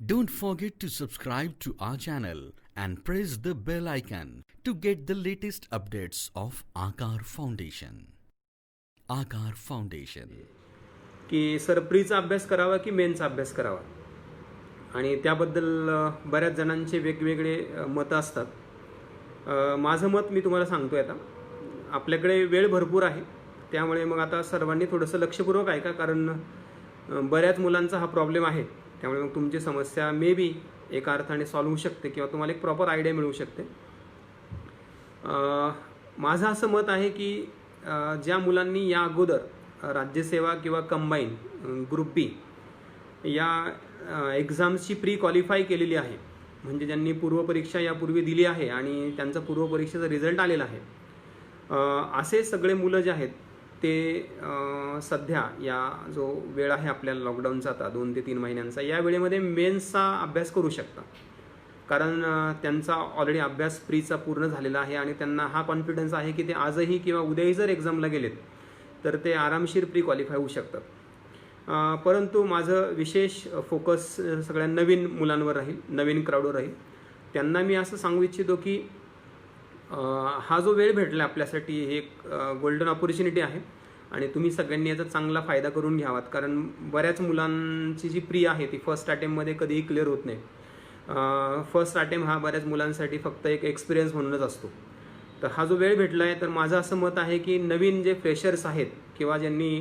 Don't forget to subscribe to our channel and press the bell icon to get the latest updates of Aakar Foundation. Aakar Foundation. की sir प्रीचा अभ्यास करावा की मेनचा अभ्यास करावा, आणि त्याबद्दल बऱ्याच जणांचे वेगवेगळे मतं असतात. माझं मत मी तुम्हाला सांगतो आहे. आता आपल्याकडे वेळ भरपूर आहे, त्यामुळे मग आता सर्वांनी थोडंसं लक्षपूर्वक ऐका, कारण बऱ्याच मुलांचा हा प्रॉब्लेम आहे. त्यामुळे मग तुमची समस्या मे बी एका अर्थाने सॉल्व्ह होऊ शकते किंवा तुम्हाला एक प्रॉपर आयडिया मिळू शकते. माझं असं मत आहे की ज्या मुलांनी या अगोदर राज्यसेवा किंवा कंबाईन ग्रुप बी या एक्झाम्सची प्री क्वालिफाय केलेली आहे, म्हणजे ज्यांनी पूर्वपरीक्षा यापूर्वी दिली आहे आणि त्यांचा पूर्वपरीक्षेचा रिझल्ट आलेला आहे, असे सगळे मुलं जे आहेत ते सध्या या जो वेळ आहे आपल्याला लॉकडाऊनचा आता 2 ते 3 महिन्यांचा, या वेळेमध्ये मेन्सचा अभ्यास करू शकता. कारण त्यांचा ऑलरेडी अभ्यास प्रीचा पूर्ण झालेला आहे आणि त्यांना हा कॉन्फिडन्स आहे की ते आजही किंवा उद्याही जर एक्झामला गेलेत तर ते आरामशीर प्री क्वालिफाय होऊ शकतात. परंतु माझं विशेष फोकस सगळ्या नवीन मुलांवर राहील, नवीन क्राऊडवर राहील. त्यांना मी असं सांगू इच्छितो की हा जो वेळ भेटला आपल्यासाठी हे एक गोल्डन ऑपॉर्च्युनिटी आहे आणि तुम्ही सगळ्यांनी याचा चांगला फायदा करून घ्यावात. कारण बऱ्याच मुलांची जी प्री आहे ती फर्स्ट अटेम्प्टमध्ये कधीही क्लिअर होत नाही. फर्स्ट अटेम्प्ट हा बऱ्याच मुलांसाठी फक्त एक एक्सपिरियन्स म्हणूनच असतो. तर हा जो वेळ भेटला आहे, तर माझं असं मत आहे की नवीन जे फ्रेशर्स आहेत किंवा ज्यांनी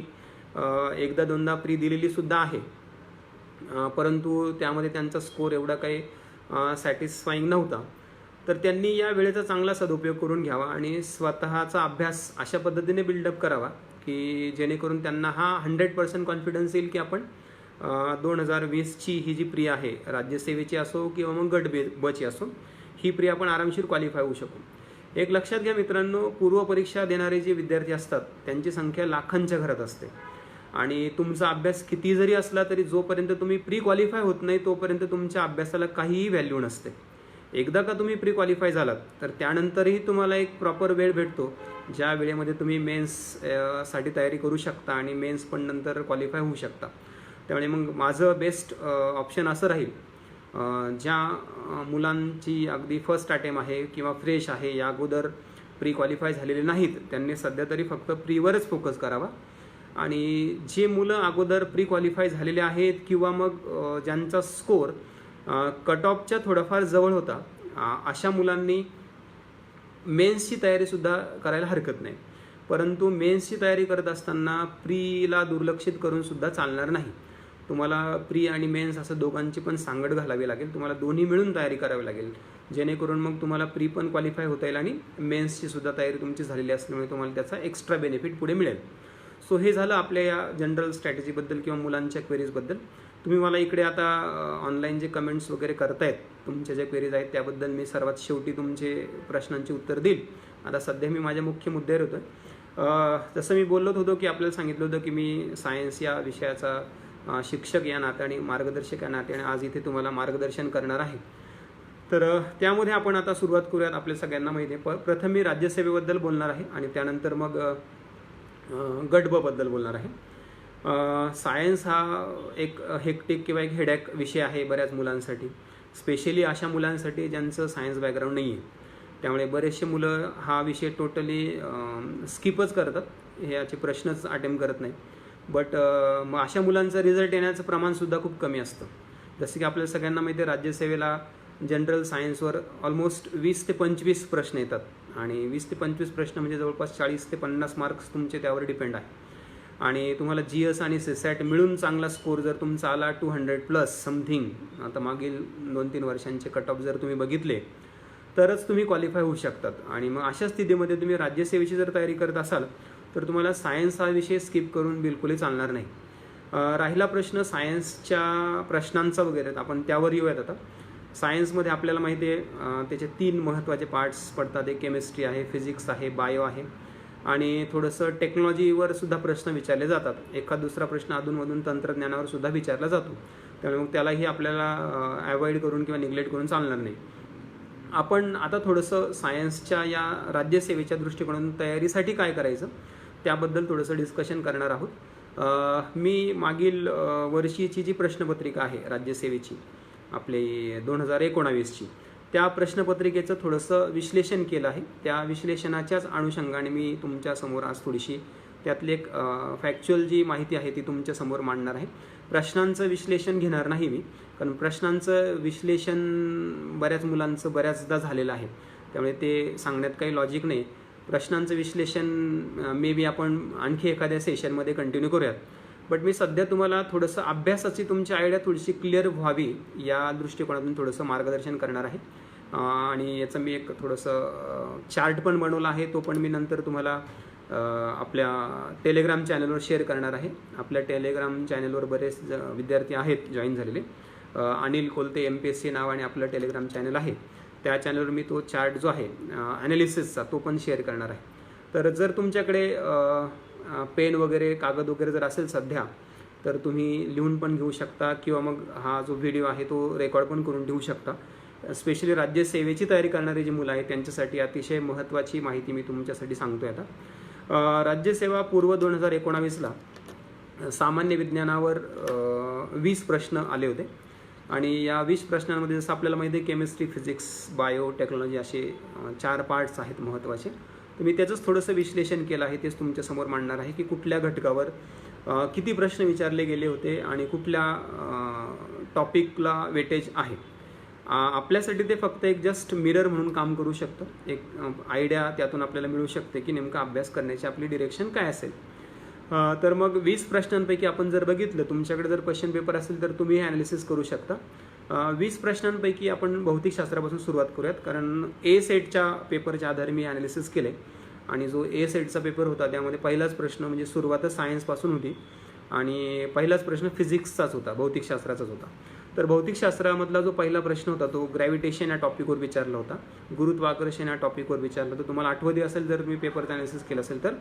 एकदा दोनदा प्री दिलेली सुद्धा आहे, परंतु त्यामध्ये त्यांचा स्कोर एवढा काही सॅटिस्फाईंग नव्हता, तर त्यांनी या वेळेचा चांगला सदुपयोग करून घ्यावा आणि स्वतःचा अभ्यास अशा पद्धतीने बिल्डअप करावा की जेणेकरून त्यांना हा 100% कॉन्फिडन्स येईल की आपण 2020ची ही जी प्री आहे, राज्यसेवेची असो किंवा मग गट बची असो, ही प्री आपण आरामशीर क्वालिफाय होऊ शकू. एक लक्षात घ्या मित्रांनो, पूर्वपरीक्षा देणारे जे विद्यार्थी असतात त्यांची संख्या लाखांच्या घरात असते आणि तुमचा अभ्यास किती जरी असला तरी जोपर्यंत तुम्ही प्री क्वालिफाय होत नाही तोपर्यंत तुमच्या अभ्यासाला काहीही व्हॅल्यू नसते. एकदा का तुम्ही प्री क्वालिफाय झालात तर त्यानंतरही तुम्हाला एक प्रॉपर वेळ भेटतो ज्या वेळेमध्ये तुम्ही मेन्स साठी तयारी करू शकता आणि मेन्स पण नंतर क्वालिफाय होऊ शकता. त्यामुळे मग माझं बेस्ट ऑप्शन असं राहील, ज्या मुलांची अगदी फर्स्ट अटेम्प्ट आहे किंवा फ्रेश आहे, या अगोदर प्री क्वालिफाय झालेले नाहीत, त्यांनी सध्या तरी फक्त प्रीवरच फोकस करावा. आणि जे मुलं अगोदर प्री क्वालिफाय झालेले आहेत किंवा मग ज्यांचा स्कोर कट ऑफच्या थोडाफार जवळ होता, अशा मुलांनी मेन्सची तयारीसुद्धा करायला हरकत नाही. परंतु मेन्सची तयारी करत असताना प्रीला दुर्लक्षित करून सुद्धा चालणार नाही. तुम्हाला प्री आणि मेन्स असं दोघांची पण सांगड घालावी लागेल. तुम्हाला दोन्ही मिळून तयारी करावी लागेल, जेणेकरून मग तुम्हाला प्री पण क्वालिफाय होता येईल आणि मेन्सची सुद्धा तयारी तुमची झालेली असल्यामुळे तुम्हाला त्याचा एक्स्ट्रा बेनिफिट पुढे मिळेल. सो हे झालं आपल्या या जनरल स्ट्रॅटेजीबद्दल किंवा मुलांच्या क्वेरीजबद्दल. तुम्ही मला इकडे आता ऑनलाईन जे कमेंट्स वगैरे करतायत, तुमच्या ज्या क्वेरीज आहेत त्याबद्दल मी सर्वात शेवटी तुमचे प्रश्नांची उत्तर देईल. आता सध्या मी माझ्या मुख्य मुद्द्यावर होतो. जसं मी बोलत होतो की आपल्याला सांगितलं होतं की मी सायन्स या विषयाचा शिक्षक या नात्याने, मार्गदर्शक या नात्याने आज इथे तुम्हाला मार्गदर्शन करणार आहे. तर त्यामध्ये आपण आता सुरुवात करूयात. आपल्या सगळ्यांना माहिती आहे, प्रथम मी राज्यसेवेबद्दल बोलणार आहे आणि त्यानंतर मग गट ब बद्दल बोलणार आहे. सायन्स हा एक हेक्टिक किंवा एक हेडॅक विषय आहे बऱ्याच मुलांसाठी, स्पेशली अशा मुलांसाठी ज्यांचं सायन्स बॅकग्राऊंड नाही आहे. त्यामुळे बरेचसे मुलं हा विषय टोटली स्किपच करतात, हे याचे प्रश्नच अटेम्प्ट करत नाही. बट मग अशा मुलांचं रिझल्ट येण्याचं प्रमाणसुद्धा खूप कमी असतं. जसं की आपल्याला सगळ्यांना माहिती आहे, राज्यसेवेला जनरल सायन्सवर ऑलमोस्ट 20 ते 25 प्रश्न येतात आणि 20 ते 25 प्रश्न म्हणजे जवळपास 40 ते 50 मार्क्स तुमचे त्यावर डिपेंड आहे. आणि तुम्हाला GS आणि CSAT मिळून चांगला स्कोर जर तुमचा आला 200+ समथिंग, आता मागील 2-3 वर्षांचे कट ऑफ जर तुम्ही बघितले तरच तुम्ही क्वालिफाय होऊ शकतात. आणि मग अशा स्थितीमध्ये तुम्ही राज्यसेवेची जर तयारी करत असाल तर तुम्हाला सायन्स हा विषय स्किप करून बिलकुलही चालणार नाही. राहिला प्रश्न सायन्सच्या प्रश्नांचा वगैरे, आपण त्यावर येऊयात. आता सायन्समध्ये आपल्याला माहिती आहे त्याचे 3 महत्त्वाचे पार्ट्स पडतात. एक केमिस्ट्री आहे, फिजिक्स आहे, बायो आहे आणि थोडंसं टेक्नॉलॉजीवर सुद्धा प्रश्न विचारले जातात. एखाद दुसरा प्रश्न अधूनमधून तंत्रज्ञानावर सुद्धा विचारला जातो. त्यामुळे मग त्यालाही आपल्याला अवॉइड करून किंवा निग्लेक्ट करून चालणार नाही. आपण आता थोडंसं सायन्सच्या या राज्यसेवेच्या दृष्टिकोनातून तयारीसाठी काय करायचं त्याबद्दल थोडंसं डिस्कशन करणार आहोत. मी मागील वर्षीची जी प्रश्नपत्रिका आहे राज्यसेवेची आपली 2019ची, त्या प्रश्नपत्रिकेचं थोडंसं विश्लेषण केलं आहे. त्या विश्लेषणाच्याच अनुषंगाने मी तुमच्यासमोर आज थोडीशी त्यातली एक फॅक्च्युअल जी माहिती आहे ती तुमच्यासमोर मांडणार आहे. प्रश्नांचं विश्लेषण घेणार नाही मी, कारण प्रश्नांचं विश्लेषण बऱ्याच मुलांचं बऱ्याचदा झालेलं आहे, त्यामुळे ते सांगण्यात काही लॉजिक नाही. प्रश्नांचं विश्लेषण मे बी आपण आणखी एखाद्या सेशनमध्ये कंटिन्यू करूयात. बट मी सध्या तुम्हाला थोडंसं अभ्यासाची तुमची आयडिया थोडीशी क्लिअर व्हावी या दृष्टिकोनातून थोडंसं मार्गदर्शन करणार आहे. आणि याचं मी एक थोडंसं चार्ट पण बनवला आहे, तो पण मी नंतर तुम्हाला आपल्या टेलिग्राम चॅनलवर शेअर करणार आहे. आपल्या टेलिग्राम चॅनलवर बरेच विद्यार्थी आहेत जॉईन झालेले. अनिल कोलते MPSC नावाने आपलं टेलिग्राम चॅनल आहे. त्या चॅनलवर मी तो चार्ट जो आहे ॲनालिसिसचा तो पण शेअर करणार आहे. तर जर तुमच्याकडे पेन वगैरे कागद वगैरे जर असेल सध्या, तर तुम्ही लिहून पण घेऊ शकता किंवा मग हा जो व्हिडिओ आहे तो रेकॉर्ड पण करून ठेवू शकता. स्पेशली राज्यसेवेची तयारी करणारी जी मुलं आहेत त्यांच्यासाठी अतिशय महत्त्वाची माहिती मी तुमच्यासाठी सांगतो आहे आता. राज्यसेवा पूर्व 2019ला सामान्य विज्ञानावर 20 प्रश्न आले होते आणि या 20 प्रश्नांमध्ये जसं आपल्याला माहिती आहे केमिस्ट्री, फिजिक्स, बायो, टेक्नॉलॉजी असे 4 पार्ट्स आहेत महत्त्वाचे. तर मी त्याचंच थोडंसं विश्लेषण केलं आहे, तेच तुमच्यासमोर मांडणार आहे की कुठल्या घटकावर किती प्रश्न विचारले गेले होते आणि कुठल्या टॉपिकला वेटेज आहे. आपल्यासाठी ते फक्त एक जस्ट मिरर म्हणून काम करू शकतं. एक आयडिया त्यातून आपल्याला मिळू शकते की नेमका अभ्यास करण्याची आपली डिरेक्शन काय असेल. तर मग 20 प्रश्नांपैकी आपण जर बघितलं, तुमच्याकडे जर क्वेश्चन पेपर असेल तर तुम्ही हे ॲनालिसिस करू शकता. 20 प्रश्नांपैकी आपण भौतिकशास्त्रापासून सुरुवात करूयात, कारण A सेटच्या पेपरच्या आधारे मी ॲनालिसिस केले आणि जो A सेटचा पेपर होता त्यामध्ये पहिलाच प्रश्न म्हणजे सुरुवातच सायन्सपासून होती आणि पहिलाच प्रश्न फिजिक्सचाच होता, भौतिकशास्त्राचाच होता. तर भौतिकशास्त्रामधला जो पहिला प्रश्न होता तो ग्रॅव्हिटेशन या टॉपिकवर विचारला होता, गुरुत्वाकर्षण या टॉपिकवर विचारला होता. तुम्हाला आठवते असेल जर तुम्ही पेपरचं ॲनालिसिस केलं असेल तर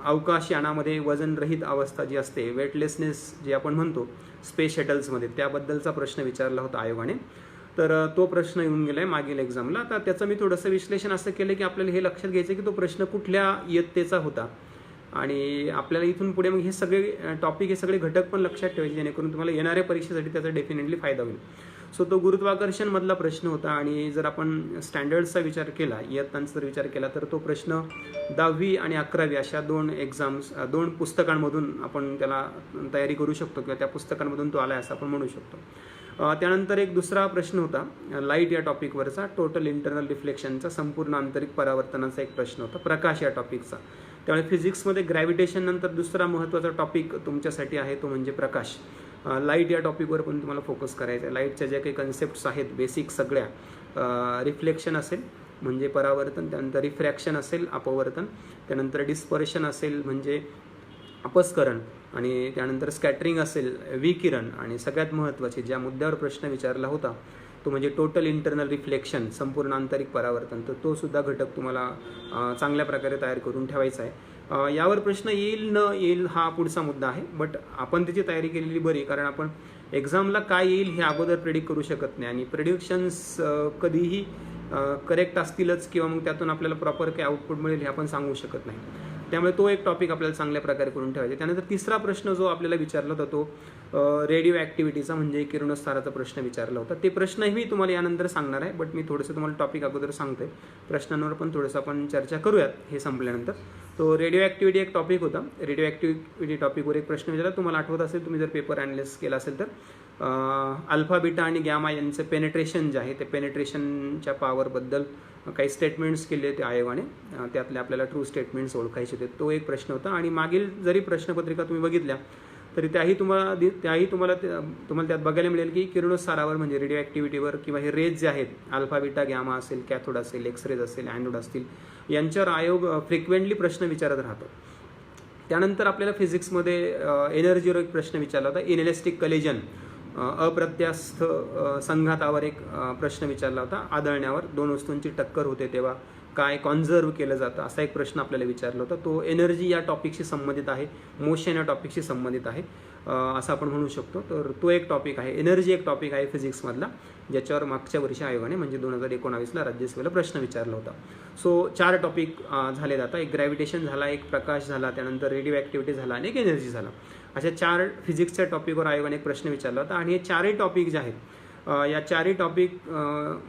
अवकाशयानामध्ये वजनरहित अवस्था जी असते, वेटलेसनेस जे आपण म्हणतो स्पेस शटल्समध्ये, त्याबद्दलचा प्रश्न विचारला होता आयोगाने. तर तो प्रश्न येऊन गेला आहे मागील एक्झामला. आता त्याचं मी थोडंसं विश्लेषण असं केलं की आपल्याला हे लक्षात घ्यायचं की तो प्रश्न कुठल्या इयत्तेचा होता आणि आपल्याला इथून पुढे मग हे सगळे टॉपिक, हे सगळे घटक पण लक्षात ठेवायचे जेणेकरून तुम्हाला येणाऱ्या परीक्षेसाठी त्याचा डेफिनेटली फायदा होईल. सो तो गुरुत्वाकर्षणमधला प्रश्न होता आणि जर आपण स्टँडर्ड्सचा विचार केला, इयत्तांचा जर विचार केला तर तो प्रश्न 10वी आणि 11वी अशा 2 पुस्तकांमधून आपण त्याला तयारी करू शकतो किंवा त्या पुस्तकांमधून तो आला आहे असं आपण म्हणू शकतो. त्यानंतर एक दुसरा प्रश्न होता लाईट या टॉपिकवरचा, टोटल इंटरनल रिफ्लेक्शनचा, संपूर्ण आंतरिक परावर्तनाचा एक प्रश्न होता, प्रकाश या टॉपिकचा. त्यामुळे फिजिक्समध्ये ग्रॅव्हिटेशन नंतर दुसरा महत्त्वाचा टॉपिक तुमच्यासाठी आहे तो म्हणजे प्रकाश. लाईट या टॉपिकवर पण तुम्हाला फोकस करायचं आहे. लाईटच्या ज्या काही कन्सेप्ट्स आहेत बेसिक सगळ्या, रिफ्लेक्शन असेल म्हणजे परावर्तन, त्यानंतर रिफ्रॅक्शन असेल अपवर्तन, त्यानंतर डिस्पर्शन असेल म्हणजे अपस्करण, आणि त्यानंतर स्कॅटरिंग असेल विकिरण, आणि सगळ्यात महत्त्वाचे ज्या मुद्द्यावर प्रश्न विचारला होता तो म्हणजे टोटल इंटरनल रिफ्लेक्शन, संपूर्ण आंतरिक परावर्तन. तर तो सुद्धा घटक तुम्हाला चांगल्या प्रकारे तयार करून ठेवायचा आहे. यावर प्रश्न येईल न येईल हा पुढचा मुद्दा आहे, बट आपण त्याची तयारी केलेली बरी, कारण आपण एक्झामला काय येईल हे अगोदर प्रेडिक्ट करू शकत नाही आणि प्रेडिक्शन्स कधीही करेक्ट असतीलच किंवा मग त्यातून आपल्याला प्रॉपर काय आउटपुट मिळेल हे आपण सांगू शकत नाही. त्यामुळे तो एक टॉपिक आपल्याला चांगल्या प्रकारे करून ठेवायचा. त्यानंतर तिसरा प्रश्न जो आपल्याला विचारला होता तो रेडिओ ॲक्टिव्हिटीचा म्हणजे किरणोत्साराचा प्रश्न विचारला होता. ते प्रश्नही मी तुम्हाला यानंतर सांगणार आहे, बट मी थोडंसं तुम्हाला टॉपिक अगोदर सांगतोय. प्रश्नांवर पण थोडंसं आपण चर्चा करूयात हे संपल्यानंतर. तो रेडिओ ॲक्टिव्हिटी एक टॉपिक होता. रेडिओ ॲक्टिव्हिटी टॉपिकवर एक प्रश्न विचारला. तुम्हाला आठवत असेल, तुम्ही जर पेपर ॲनालिसिस केला असेल तर अल्फा, बीटा आणि गॅमा यांचं पेनेट्रेशन जे आहे ते पेनेट्रेशनच्या पॉवरबद्दल काही स्टेटमेंट्स केले ते आयोगाने, त्यातले आपल्याला ट्रू स्टेटमेंट्स ओळखायचे होते. तो एक प्रश्न होता. आणि मागील जरी प्रश्नपत्रिका तुम्ही बघितल्या तरी त्याही तुम्हाला त्यात बघायला मिळेल की किरणोत्सारावर म्हणजे रेडिओ ॲक्टिव्हिटीवर किंवा हे रेज जे आहेत अल्फा, बीटा, गॅमा असेल, कॅथोड असेल, एक्सरेज असेल, अॅनोड असतील, यांच्यावर आयोग फ्रिक्वेंटली प्रश्न विचारत राहतो. त्यानंतर आपल्याला फिजिक्समध्ये एनर्जीवर एक प्रश्न विचारला होता, इनएलास्टिक कलिजन, अप्रत्यास्थ संघातावर एक प्रश्न विचारला होता. आदळण्यावर 2 वस्तूंची टक्कर होते तेव्हा काय कॉन्झर्व्ह केलं जातं असा एक प्रश्न आपल्याला विचारला होता. तो एनर्जी या टॉपिकशी संबंधित आहे, मोशन या टॉपिकशी संबंधित आहे असं आपण म्हणू शकतो. तर तो एक टॉपिक आहे, एनर्जी एक टॉपिक आहे फिजिक्समधला, ज्याच्यावर मागच्या वर्षी आयोगाने म्हणजे 2019ला राज्यसेवेला प्रश्न विचारला होता. सो 4 टॉपिक झाले. आता एक ग्रॅव्हिटेशन झाला, एक प्रकाश झाला, त्यानंतर रेडिओ ॲक्टिव्हिटी झाला आणि एक एनर्जी झाला. अशा 4 फिजिक्सच्या टॉपिकवर आयोगाने एक प्रश्न विचारला होता आणि हे चारही टॉपिक जे आहेत, या चारही टॉपिक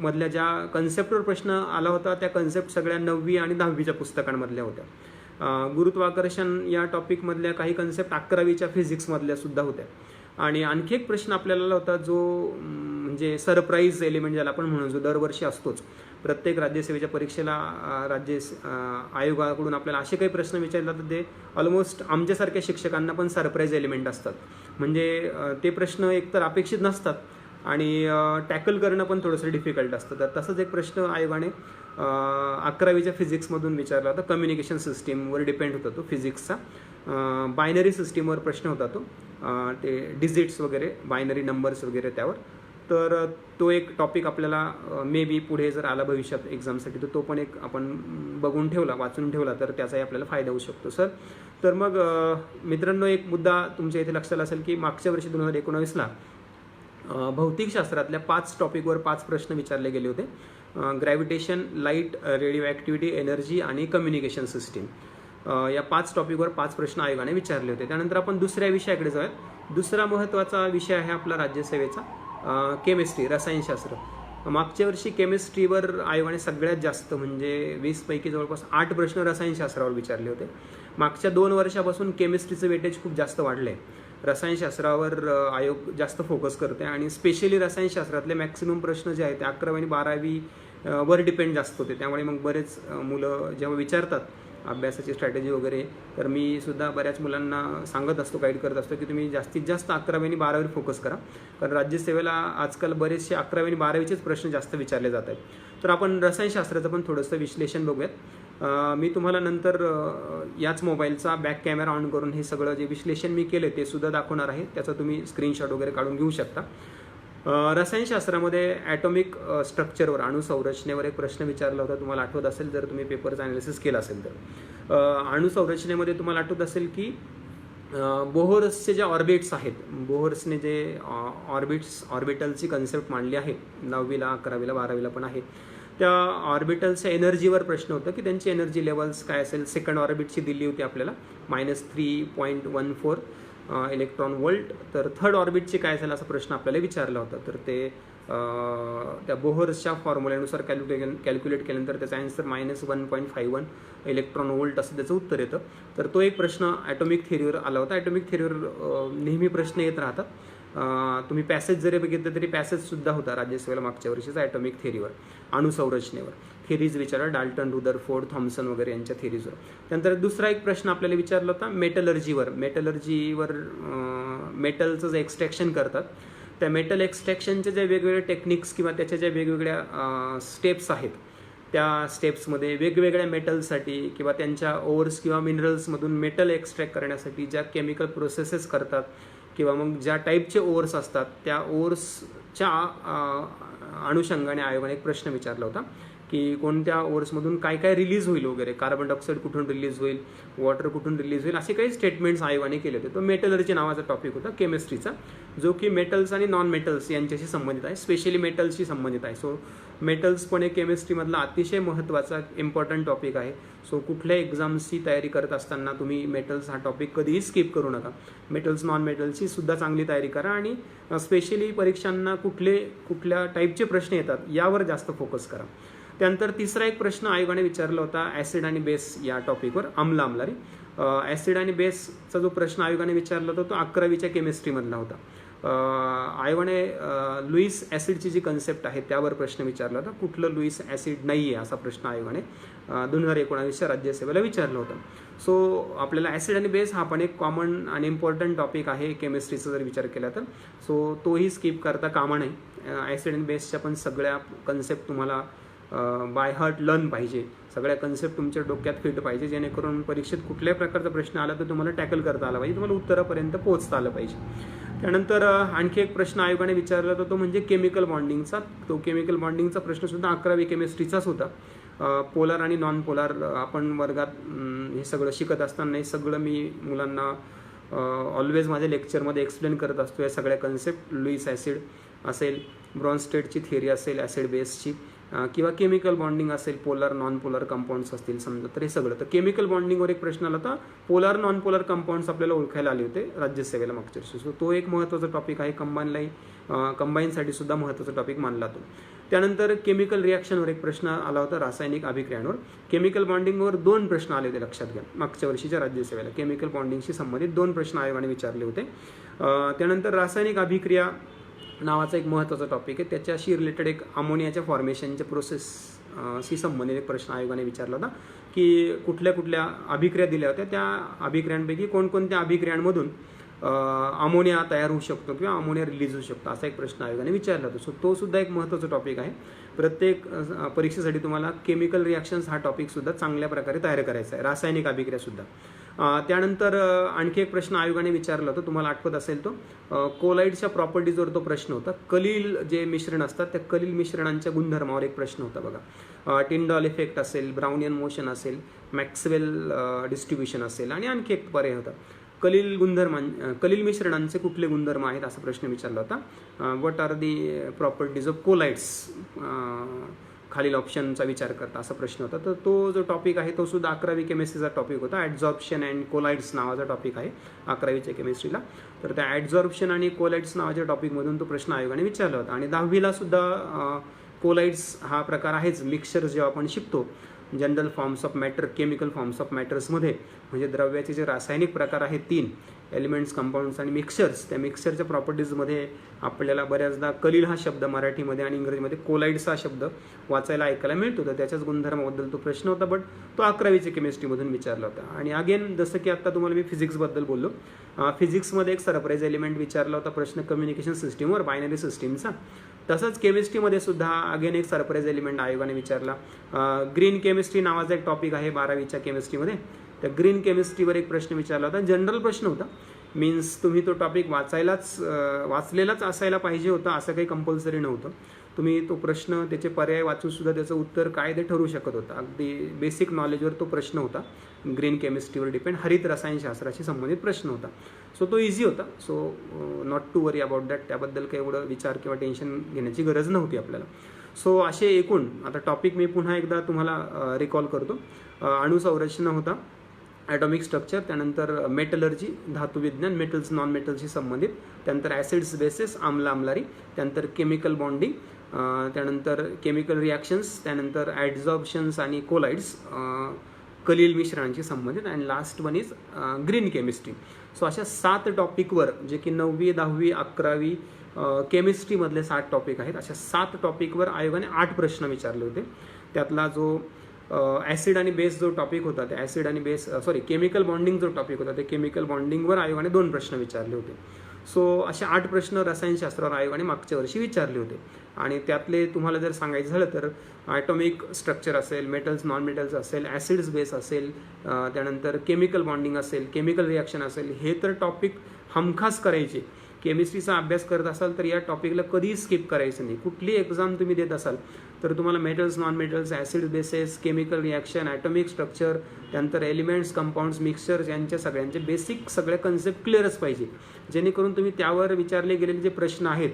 मधल्या ज्या कन्सेप्टवर प्रश्न आला होता त्या कन्सेप्ट सगळ्या 9वी आणि 10वीच्या पुस्तकांमधल्या होत्या. गुरुत्वाकर्षण या टॉपिकमधल्या काही कन्सेप्ट 11वीच्या फिजिक्समधल्या सुद्धा होत्या. आणि आणखी एक प्रश्न आपल्याला आला होता जो म्हणजे सरप्राईज एलिमेंट ज्याला आपण म्हणून, जो दरवर्षी असतोच. प्रत्येक राज्यसेवेच्या परीक्षेला आयोगाकडून आपल्याला असे काही प्रश्न विचारले जातात ते ऑलमोस्ट आमच्यासारख्या शिक्षकांना पण सरप्राईज एलिमेंट असतात. म्हणजे ते प्रश्न एकतर अपेक्षित नसतात आणि टॅकल करणं पण थोडंसं डिफिकल्ट असतं. तर तसंच एक प्रश्न आयोगाने 11वीच्या फिजिक्समधून विचारला होता. कम्युनिकेशन सिस्टीमवर डिपेंड होता तो फिजिक्सचा. बायनरी सिस्टीमवर प्रश्न होता तो, ते डिजिट्स वगैरे, बायनरी नंबर्स वगैरे त्यावर. तर तो एक टॉपिक आपल्याला मे बी पुढे जर आला भविष्यात एक्झामसाठी तर तो पण एक आपण बघून ठेवला, वाचून ठेवला तर त्याचाही आपल्याला फायदा होऊ शकतो सर. तर मग मित्रांनो, एक मुद्दा तुमच्या इथे लक्षात असेल की मागच्या वर्षी 2019ला भौतिकशास्त्रातल्या 5 टॉपिकवर 5 प्रश्न विचारले गेले होते. Gravitation, light, radio activity, energy आणि कम्युनिकेशन सिस्टीम. या 5 टॉपिकवर 5 प्रश्न आयोगाने विचारले होते. त्यानंतर आपण दुसऱ्या विषयाकडे जाऊयात. दुसरा महत्त्वाचा विषय आहे आपला राज्यसेवेचा केमिस्ट्री, रसायनशास्त्र. मागच्या वर्षी केमिस्ट्रीवर आयोगाने सगळ्यात जास्त म्हणजे 20 पैकी जवळपास 8 प्रश्न रसायनशास्त्रावर विचारले होते. मागच्या 2 वर्षापासून केमिस्ट्रीचं वेटेज खूप जास्त वाढलं आहे. रसायनशास्त्रावर आयोग जास्त फोकस करते आणि स्पेशली रसायनशास्त्रातले मॅक्सिमम प्रश्न जे आहेत ते 11वी आणि 12वी वर डिपेंड जास्त होते. त्यामुळे मग बरेच मुलं जेव्हा विचारतात अभ्यासाची स्ट्रॅटेजी वगैरे, तर मी सुद्धा बऱ्याच मुलांना सांगत असतो, गाईड करत असतो की तुम्ही जास्तीत जास्त 11वी आणि 12वीवर फोकस करा. कारण राज्यसेवेला आजकाल बरेचसे 11वी आणि 12वीचेच प्रश्न जास्त विचारले जात आहेत. तर आपण रसायनशास्त्राचं पण थोडंसं विश्लेषण बघूयात. मी तुम्हाला नंतर याच मोबाईलचा बॅक कॅमेरा ऑन करून हे सगळं जे विश्लेषण मी केलं ते सुद्धा दाखवणार आहे. त्याचा तुम्ही स्क्रीनशॉट वगैरे काढून घेऊ शकता. रसायनशास्त्रामध्ये ॲटॉमिक स्ट्रक्चरवर, अणुसंरचनेवर एक प्रश्न विचारला होता. तुम्हाला आठवत असेल जर तुम्ही पेपरचं ॲनालिसिस केलं असेल तर. अणुसंरचनेमध्ये तुम्हाला आठवत असेल की बोहर्सचे जे ऑर्बिट्स आहेत, बोहर्सने जे ऑर्बिटलची कन्सेप्ट मांडली आहे 9वीला, 11वीला, 12वीला पण आहे. त्या ऑर्बिटलच्या एनर्जीवर प्रश्न होता की त्यांची एनर्जी लेवल्स काय असेल. सेकंड ऑर्बिटची दिली होती आपल्याला -3.14 इलेक्ट्रॉन वोल्ट. तर थर्ड ऑर्बिटची काय असेल असा प्रश्न आपल्याला विचारला होता. तर ते त्या बोहर्सच्या फॉर्म्युल्यानुसार कॅल्क्युलेट केल्यानंतर त्याचा आन्सर -1.51 इलेक्ट्रॉन वोल्ट असं त्याचं उत्तर येतं. तर तो एक प्रश्न ॲटॉमिक थिअरीवर आला होता. ॲटॉमिक थिअरीवर नेहमी प्रश्न येत राहतात. तुम्ही पॅसेज जरी बघितलं तरी पॅसेजसुद्धा होता राज्यसेवेला मागच्या वर्षीचा ॲटॉमिक थिअरीवर, अणुसंरचनेवर. थिअरीज विचारला डाल्टन, रुदरफोर्ड, थॉम्सन वगैरे यांच्या थिअरीजवर. त्यानंतर दुसरा एक प्रश्न आपल्याला विचारला होता मेटलर्जीवर. मेटलचं जे एक्स्ट्रॅक्शन करतात त्या मेटल एक्स्ट्रॅक्शनचे जे वेगवेगळे टेक्निक्स किंवा त्याच्या ज्या वेगवेगळ्या स्टेप्स आहेत, त्या स्टेप्समध्ये वेगवेगळ्या मेटल्ससाठी किंवा त्यांच्या ओर्स किंवा मिनरल्समधून मेटल एक्स्ट्रॅक्ट करण्यासाठी ज्या केमिकल प्रोसेसेस करतात किंवा मग ज्या टाईपचे ओर्स असतात त्या ओर्सच्या अनुषंगाने आयोगाने एक प्रश्न विचारला होता की कोणत्या ओर्समधून काय काय रिलीज होईल वगैरे, कार्बन डायऑक्साईड कुठून रिलीज होईल, वॉटर कुठून रिलीज होईल, असे काही स्टेटमेंट्स आयोगाने केले होते. तो मेटलर्जी नावाचा टॉपिक होता केमिस्ट्रीचा, जो की मेटल्स आणि नॉन मेटल्स यांच्याशी संबंधित आहे, स्पेशली मेटल्सशी संबंधित आहे. सो मेटल्स पण एक केमिस्ट्रीमधला अतिशय महत्त्वाचा इम्पॉर्टंट टॉपिक आहे. सो कुठल्या एक्झाम्सची तयारी करत असताना तुम्ही मेटल्स हा टॉपिक कधीही स्किप करू नका. मेटल्स, नॉन मेटल्सची सुद्धा चांगली तयारी करा आणि स्पेशली परीक्षांना कुठल्या टाईपचे प्रश्न येतात यावर जास्त फोकस करा. त्यानंतर तिसरा एक प्रश्न आयोगाने विचारला होता ॲसिड आणि बेस या टॉपिकवर, आम्लारी. ॲसिड आणि बेसचा जो प्रश्न आयोगाने विचारला होता तो 11वीच्या केमिस्ट्रीमधला होता. आयोगाने लुईस ॲसिडची जी कन्सेप्ट आहे त्यावर प्रश्न विचारला होता. कुठलं लुईस ॲसिड नाही आहे असा प्रश्न आयोगाने 2019च्या राज्यसेवेला विचारला होता. सो आपल्याला ॲसिड आणि बेस हा पण एक कॉमन आणि इम्पॉर्टंट टॉपिक आहे केमिस्ट्रीचा जर विचार केला तर. सो तोही स्किप करता कामा नये. ॲसिड आणि बेसच्या पण सगळ्या कन्सेप्ट तुम्हाला बाय हार्ट लर्न पाहिजे. सगळ्या कन्सेप्ट तुमच्या डोक्यात फिट पाहिजे, जेणेकरून परीक्षेत कुठल्याही प्रकारचा प्रश्न आला तर तुम्हाला टॅकल करता आला पाहिजे, तुम्हाला उत्तरापर्यंत पोहोचता आलं पाहिजे. त्यानंतर आणखी एक प्रश्न आयोगाने विचारला होता तो म्हणजे केमिकल बॉन्डिंगचा. तो केमिकल बॉन्डिंगचा प्रश्नसुद्धा 11वी केमिस्ट्रीचाच होता. पोलार आणि नॉन पोलार आपण वर्गात हे सगळं शिकत असताना हे सगळं मी मुलांना ऑलवेज माझ्या लेक्चरमध्ये एक्सप्लेन करत असतो. या सगळ्या कन्सेप्ट लुईस ॲसिड असेल, ब्रॉन्स्टेडची थिअरी असेल ॲसिड बेसची, किंवा केमिकल बॉन्डिंग असेल, पोलर नॉन पोलर कंपाऊंड्स असतील समजा, तर हे सगळं. तर केमिकल बॉन्डिंगवर एक प्रश्न आला होता, पोलर नॉन पोलर कंपाऊंड्स आपल्याला ओळखायला आले होते राज्यसेवेला मागच्या वर्षी. सो तो एक महत्त्वाचा टॉपिक आहे, कंबाईनसाठी सुद्धा महत्त्वाचा टॉपिक मानला तो. त्यानंतर केमिकल रिॲक्शनवर एक प्रश्न आला होता, रासायनिक अभिक्रियांवर. केमिकल बॉन्डिंगवर 2 प्रश्न आले होते, लक्षात घ्या. मागच्या वर्षीच्या राज्यसेवेला केमिकल बॉन्डिंगशी संबंधित 2 प्रश्न आयोगाने विचारले होते. त्यानंतर रासायनिक अभिक्रिया नावाचा एक महत्त्वाचा टॉपिक आहे, त्याच्याशी रिलेटेड एक अमोनियाच्या फॉर्मेशनच्या प्रोसेसशी संबंधित एक प्रश्न आयोगाने विचारला होता, की कुठल्या कुठल्या अभिक्रिया दिल्या होत्या, त्या अभिक्रियांपैकी कोणकोणत्या अभिक्रियांमधून अमोनिया तयार होऊ शकतो किंवा अमोनिया रिलीज होऊ शकतो, असा एक प्रश्न आयोगाने विचारला होता. सो तो सुद्धा एक महत्त्वाचा टॉपिक आहे. प्रत्येक परीक्षेसाठी तुम्हाला केमिकल रिॲक्शन्स हा टॉपिकसुद्धा चांगल्या प्रकारे तयार करायचा आहे, रासायनिक अभिक्रियासुद्धा. त्यानंतर आणखी एक प्रश्न आयोगाने विचारला होता, तुम्हाला आठवत असेल तो, कोलाईडच्या प्रॉपर्टीजवर तो प्रश्न होता. कलील जे मिश्रण असतात त्या कलील मिश्रणांच्या गुणधर्मावर एक प्रश्न होता बघा. टिंडॉल इफेक्ट असेल, ब्राउनियन मोशन असेल, मॅक्सवेल डिस्ट्रीब्युशन असेल, आणि आणखी एक पर्याय होता, कलील मिश्रणांचे कुठले गुणधर्म आहेत, असा प्रश्न विचारला होता. What are the properties of colloids, खालील ऑप्शनचा विचार करता, असा प्रश्न होता. तर तो जो टॉपिक आहे तो सुद्धा 11वी केमिस्ट्रीचा टॉपिक होता. ॲड्झॉर्प्शन अँड कोलाइड्स नावाचा टॉपिक आहे 11वीच्या केमिस्ट्रीला. तर त्या ॲड्झॉर्प्शन आणि कोलाइड्स नावाच्या टॉपिकमधून तो प्रश्न आयोगाने विचारला होता. आणि 10वीला सुद्धा कोलाइड्स हा प्रकार आहेच. मिक्सचर जेव्हा आपण शिकतो, general forms of matter, chemical forms of मॅटर्समध्ये, म्हणजे द्रव्याचे जे रासायनिक प्रकार आहेत 3 एलिमेंट्स, कंपाऊंड्स आणि मिक्सचर्स, त्या मिक्सचरच्या प्रॉपर्टीजमध्ये आपल्याला बऱ्याचदा कलील हा शब्द मराठीमध्ये आणि इंग्रजीमध्ये कोलाइड्स हा शब्द वाचायला ऐकायला मिळतो. तर त्याच्याच गुणधर्माबद्दल तो प्रश्न होता, बट तो 11वीच्या केमिस्ट्रीमधून विचारला होता. आणि अगेन जसं की आता तुम्हाला मी फिजिक्सबद्दल बोललो, फिजिक्समध्ये एक सरप्राईज एलिमेंट विचारला होता प्रश्न कम्युनिकेशन सिस्टीमवर, बायनरी सिस्टीमचा. तसंच केमिस्ट्रीमध्ये सुद्धा अगेन एक सरप्राईज एलिमेंट आयोगाने विचारला. ग्रीन केमिस्ट्री नावाचा एक टॉपिक आहे 12वीच्या केमिस्ट्रीमध्ये. त्या ग्रीन केमिस्ट्रीवर एक प्रश्न विचारला होता, जनरल प्रश्न होता. मीन्स तुम्ही तो टॉपिक वाचलेलाच असायला पाहिजे होता असं काही कंपल्सरी नव्हतं. तुम्ही तो प्रश्न, त्याचे पर्याय वाचून सुद्धा त्याचं उत्तर काय ते ठरवू शकत होतं. अगदी बेसिक नॉलेजवर तो प्रश्न होता, ग्रीन केमिस्ट्रीवर डिपेंड, हरित रसायनशास्त्राशी संबंधित प्रश्न होता. सो तो इझी होता. So not to worry about that, त्याबद्दल काही एवढं विचार किंवा टेन्शन घेण्याची गरज नव्हती आपल्याला. सो असे एकूण, आता टॉपिक मी पुन्हा एकदा तुम्हाला रिकॉल करतो. अणुसंरचना होता, ॲटॉमिक स्ट्रक्चर, त्यानंतर मेटलर्जी, धातुविज्ञान, मेटल्स नॉन मेटल्सशी संबंधित, त्यानंतर ॲसिड्स बेसेस, आम्ल आम्लारी, त्यानंतर केमिकल बॉन्डिंग, त्यानंतर केमिकल रिॲक्शन्स, त्यानंतर ॲड्झॉर्प्शन्स आणि कोलाइड्स, कलील मिश्रणांशी संबंधित, and last one is green chemistry. So अशा 7 टॉपिकवर, जे की 9वी, 10वी, 11वी केमिस्ट्रीमधले 7 टॉपिक आहेत, अशा 7 टॉपिकवर आयोगाने 8 प्रश्न विचारले होते. त्यातला जो ॲसिड आणि बेस जो टॉपिक होता, त्या ॲसिड आणि बेस केमिकल बॉन्डिंग जो टॉपिक होता, ते केमिकल बॉन्डिंगवर आयोगाने 2 प्रश्न विचारले होते. सो असे 8 प्रश्न रसायनशास्त्रावर आयोगाने मागच्या वर्षी विचारले होते. आणि त्यातले तुम्हाला जर सांगायचं झालं तर ॲटॉमिक स्ट्रक्चर असेल, मेटल्स नॉन मेटल्स असेल, ॲसिड्स बेस असेल, त्यानंतर केमिकल बॉन्डिंग असेल, केमिकल रिॲक्शन असेल, हे तर टॉपिक हमखास करायचे. केमिस्ट्रीचा अभ्यास करत असाल तर या टॉपिकला कधीही स्किप करायचं नाही. कुठली एक्झाम तुम्ही देत असाल तर तुम्हाला metals non metals, acid bases, chemical reaction, atomic structure, त्यानंतर एलिमेंट्स, कंपाऊंड्स, मिक्सचर्स, यांच्या सगळ्यांचे बेसिक सगळ्या कन्सेप्ट क्लिअरच पाहिजे, जेणेकरून तुम्ही त्यावर विचारले गेलेले जे प्रश्न आहेत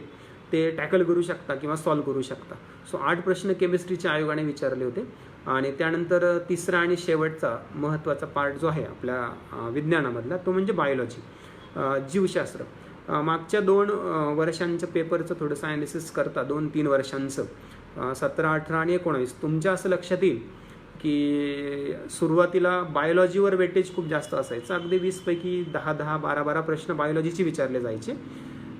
ते टॅकल करू शकता किंवा सॉल्व्ह करू शकता. सो 8 प्रश्न केमिस्ट्रीच्या आयोगाने विचारले होते. आणि त्यानंतर तिसरा आणि शेवटचा महत्त्वाचा पार्ट जो आहे आपल्या विज्ञानामधला, तो म्हणजे बायोलॉजी, जीवशास्त्र. मागच्या 2 वर्षांच्या पेपरचं थोडंसं ॲनालिसिस करता, 2-3 वर्षांचं, 17, 18 आणि 19, तुमच्या असं लक्षात येईल की सुरुवातीला बायोलॉजीवर वेटेज खूप जास्त असायचं. अगदी 20 पैकी 10-10, 12-12 प्रश्न बायोलॉजीचे विचारले जायचे.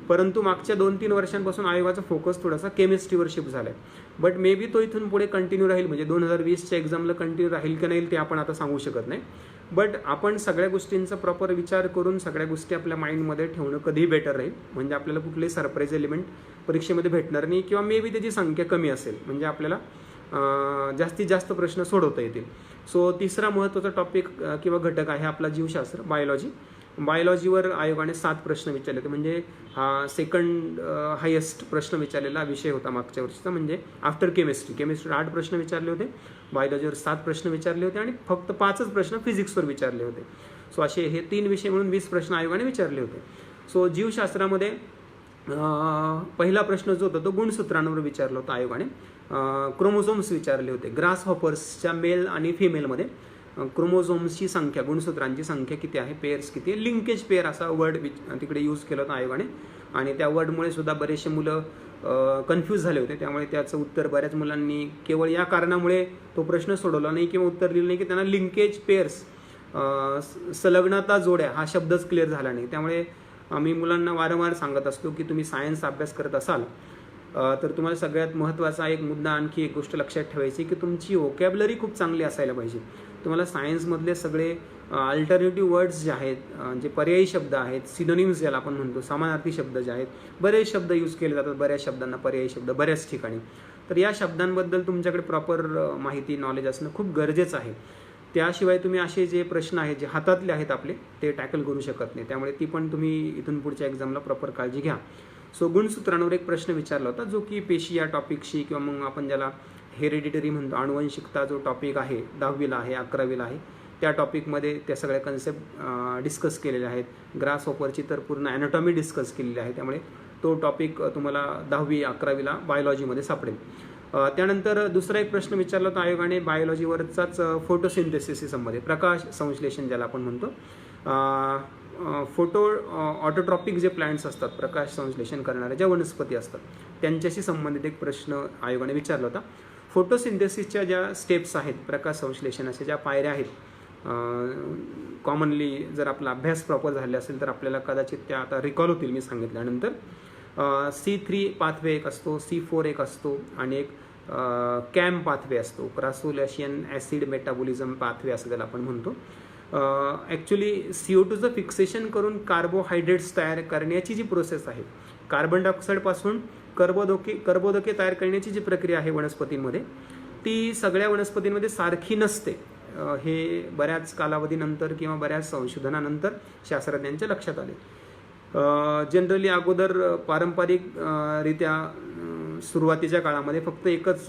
परंतु मागच्या 2-3 वर्षांपासून आयोगाचा फोकस थोडासा केमिस्ट्रीवर शिफ्ट झाला आहे. बट मे बी तो इथून पुढे कंटिन्यू राहील, म्हणजे 2020च्या एक्झामला कंटिन्यू राहील की नाही ते आपण आता सांगू शकत नाही. बट आपण सगळ्या गोष्टींचा प्रॉपर विचार करून सगळ्या गोष्टी आपल्या माइंडमध्ये ठेवणं कधीही बेटर राहील. म्हणजे आपल्याला कुठलेही सरप्राईज एलिमेंट परीक्षेमध्ये भेटणार नाही, किंवा मे बी त्याची संख्या कमी असेल, म्हणजे आपल्याला जास्तीत जास्त प्रश्न सोडवता येतील. सो तिसरा महत्त्वाचा टॉपिक किंवा घटक आहे आपला जीवशास्त्र, बायोलॉजी. बायोलॉजीवर आयोगाने 7 प्रश्न विचारले होते, म्हणजे हा सेकंड हायेस्ट प्रश्न विचारलेला विषय होता मागच्या वर्षीचा. म्हणजे आफ्टर केमिस्ट्रीवर 8 प्रश्न विचारले होते, बायोलॉजीवर 7 प्रश्न विचारले होते, आणि फक्त 5च प्रश्न फिजिक्सवर विचारले होते. सो असे हे 3 विषय म्हणून 20 प्रश्न आयोगाने विचारले होते. सो जीवशास्त्रामध्ये पहिला प्रश्न जो होता तो गुणसूत्रांवर विचारला होता आयोगाने. क्रोमोझोम्स विचारले होते. ग्रास हॉपर्सच्या मेल आणि फिमेलमध्ये क्रोमोझोम्सची संख्या, गुणसूत्रांची संख्या किती आहे, पेअर्स किती आहे. लिंकेज पेअर असा वर्ड तिकडे यूज केला होता आयोगाने आणि त्या वर्डमुळे सुद्धा बरेचसे मुलं कन्फ्यूज झाले होते. त्यामुळे त्याचं उत्तर बऱ्याच मुलांनी केवळ या कारणामुळे तो प्रश्न सोडवला नाही किंवा उत्तर दिलं नाही की त्यांना लिंकेज पेअर्स, संलग्नता जोड्या हा शब्दच क्लिअर झाला नाही. त्यामुळे आम्ही मुलांना वारंवार सांगत असतो की तुम्ही सायन्स अभ्यास करत असाल तर तुम्हाला सगळ्यात महत्त्वाचा एक मुद्दा, आणखी एक गोष्ट लक्षात ठेवायची की तुमची व्होकॅब्युलरी खूप चांगली असायला पाहिजे. तुम्हाला सायन्समधले सगळे अल्टरनेटिव्ह वर्ड्स जे आहेत, जे पर्यायी शब्द आहेत, सिनोनिम्स ज्याला आपण म्हणतो, समानार्थी शब्द जे आहेत, बरेच शब्द यूज केले जातात बऱ्याच शब्दांना पर्यायी शब्द बऱ्याच ठिकाणी. तर या शब्दांबद्दल तुमच्याकडे प्रॉपर माहिती, नॉलेज असणं खूप गरजेचं आहे. त्याशिवाय तुम्ही असे जे प्रश्न आहेत जे हातातले आहेत आपले ते टॅकल करू शकत नाही. त्यामुळे ती पण तुम्ही इथून पुढच्या एक्झामला प्रॉपर काळजी घ्या. सो गुणसूत्रांवर एक प्रश्न विचारला होता जो की पेशी या टॉपिकशी किंवा मग आपण ज्याला हेरिडिटरी म्हणतो, अनुवंशिकता जो टॉपिक आहे 10वीला आहे 11वीला आहे त्या टॉपिकमध्ये त्या सगळ्या कन्सेप्ट डिस्कस केलेल्या आहेत. ग्रास हॉपरची तर पूर्ण ॲनाटॉमी डिस्कस केलेली आहे. त्यामुळे तो टॉपिक तुम्हाला 10वी 11वीला बायोलॉजीमध्ये सापडेल. त्यानंतर दुसरा एक प्रश्न विचारला होता आयोगाने बायोलॉजीवरचाच, फोटोसिंथेसिस संबंधित, प्रकाश संश्लेषण ज्याला आपण म्हणतो. ऑटोट्रॉपिक जे प्लांट्स असतात, प्रकाश संश्लेषण करणाऱ्या ज्या वनस्पती असतात त्यांच्याशी संबंधित एक प्रश्न आयोगाने विचारला होता. फोटोसिंथेसिसच्या ज्या स्टेप्स आहेत, प्रकाश संश्लेषणाच्या ज्या पायऱ्या आहेत, कॉमनली जर आपला अभ्यास प्रॉपर झाला असेल तर आपल्याला कदाचित त्या आता रिकॉल होतील मी सांगितल्यानंतर. C3 पाथवे एक असतो, C4 एक असतो आणि एक कॅम पाथवे असतो, क्रासोलॅशियन ॲसिड मेटाबॉलिझम पाथवे असं त्याला आपण म्हणतो. ॲक्च्युली CO2चं फिक्सेशन करून कार्बोहायड्रेट्स तयार करण्याची जी प्रोसेस आहे, कार्बन डायऑक्साईडपासून कर्बोदके तयार करण्याची जी प्रक्रिया आहे वनस्पतींमध्ये, ती सगळ्या वनस्पतींमध्ये सारखी नसते. हे बऱ्याच कालावधीनंतर किंवा बऱ्याच संशोधनानंतर शास्त्रज्ञांच्या लक्षात आले. जनरली अगोदर पारंपरिक रित्या सुरुवातीच्या काळामध्ये फक्त एकच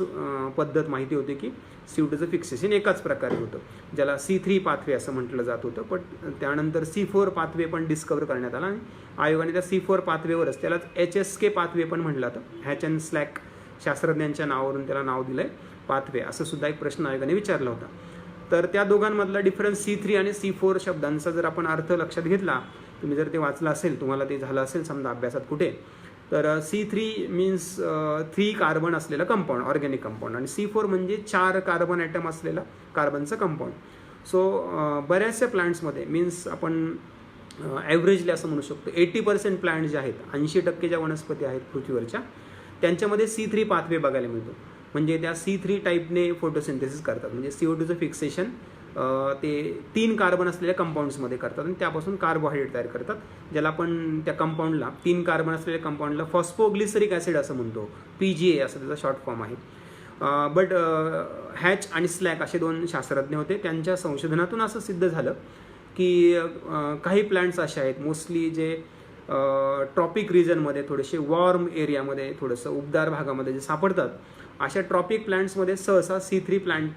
पद्धत माहिती होती की CO2चं फिक्सेशन एकाच प्रकारे होतं, ज्याला C3 पाथवे असं म्हटलं जात होतं. पण त्यानंतर C4 पाथवे पण डिस्कवर करण्यात आला आणि आयोगाने त्या C4 पाथवेवरच त्यालाच HSK पाथवे पण म्हटलं जातं. हॅच अँड स्लॅक शास्त्रज्ञांच्या नावावरून त्याला नाव दिलं आहे पाथवे, असं सुद्धा एक प्रश्न आयोगाने विचारला होता. तर त्या दोघांमधला डिफरन्स C3 आणि C4 शब्दांचा जर आपण अर्थ लक्षात घेतला, तुम्ही जर ते वाचलं असेल, तुम्हाला ते झालं असेल समजा अभ्यासात कुठे, तर C3 मीन्स 3 कार्बन असलेलं कंपाऊंड, ऑर्गॅनिक कंपाऊंड, आणि C4 म्हणजे 4 कार्बन ॲटम असलेलं कार्बनचं कंपाऊंड. सो बऱ्याचशा प्लांट्समध्ये मीन्स आपण ॲव्हरेजली असं म्हणू शकतो 80% प्लांट जे आहेत, 80% ज्या वनस्पती आहेत पृथ्वीवरच्या, त्यांच्यामध्ये C3 पाथवे बघायला मिळतो. म्हणजे त्या C3 टाईपने फोटोसिंथेसिस करतात. म्हणजे CO2चं फिक्सेशन ते 3 कार्बन असलेल्या कंपाऊंड्समध्ये करतात आणि त्यापासून कार्बोहायड्रेट तयार करतात, ज्याला आपण त्या कंपाऊंडला, 3 कार्बन असलेल्या कंपाऊंडला फॉस्फोग्लिसरिक ॲसिड असं म्हणतो, PGA असं त्याचा शॉर्ट फॉर्म आहे. बट हॅच आणि स्लॅक असे 2 शास्त्रज्ञ होते. त्यांच्या संशोधनातून असं सिद्ध झालं की काही प्लांट्स असे आहेत मोस्टली जे ट्रॉपिक रिजनमध्ये, थोडेसे वॉर्म एरियामध्ये, थोडंसं उबदार भागामध्ये जे सापडतात, अशा ट्रॉपिक प्लांट्समध्ये सहसा C3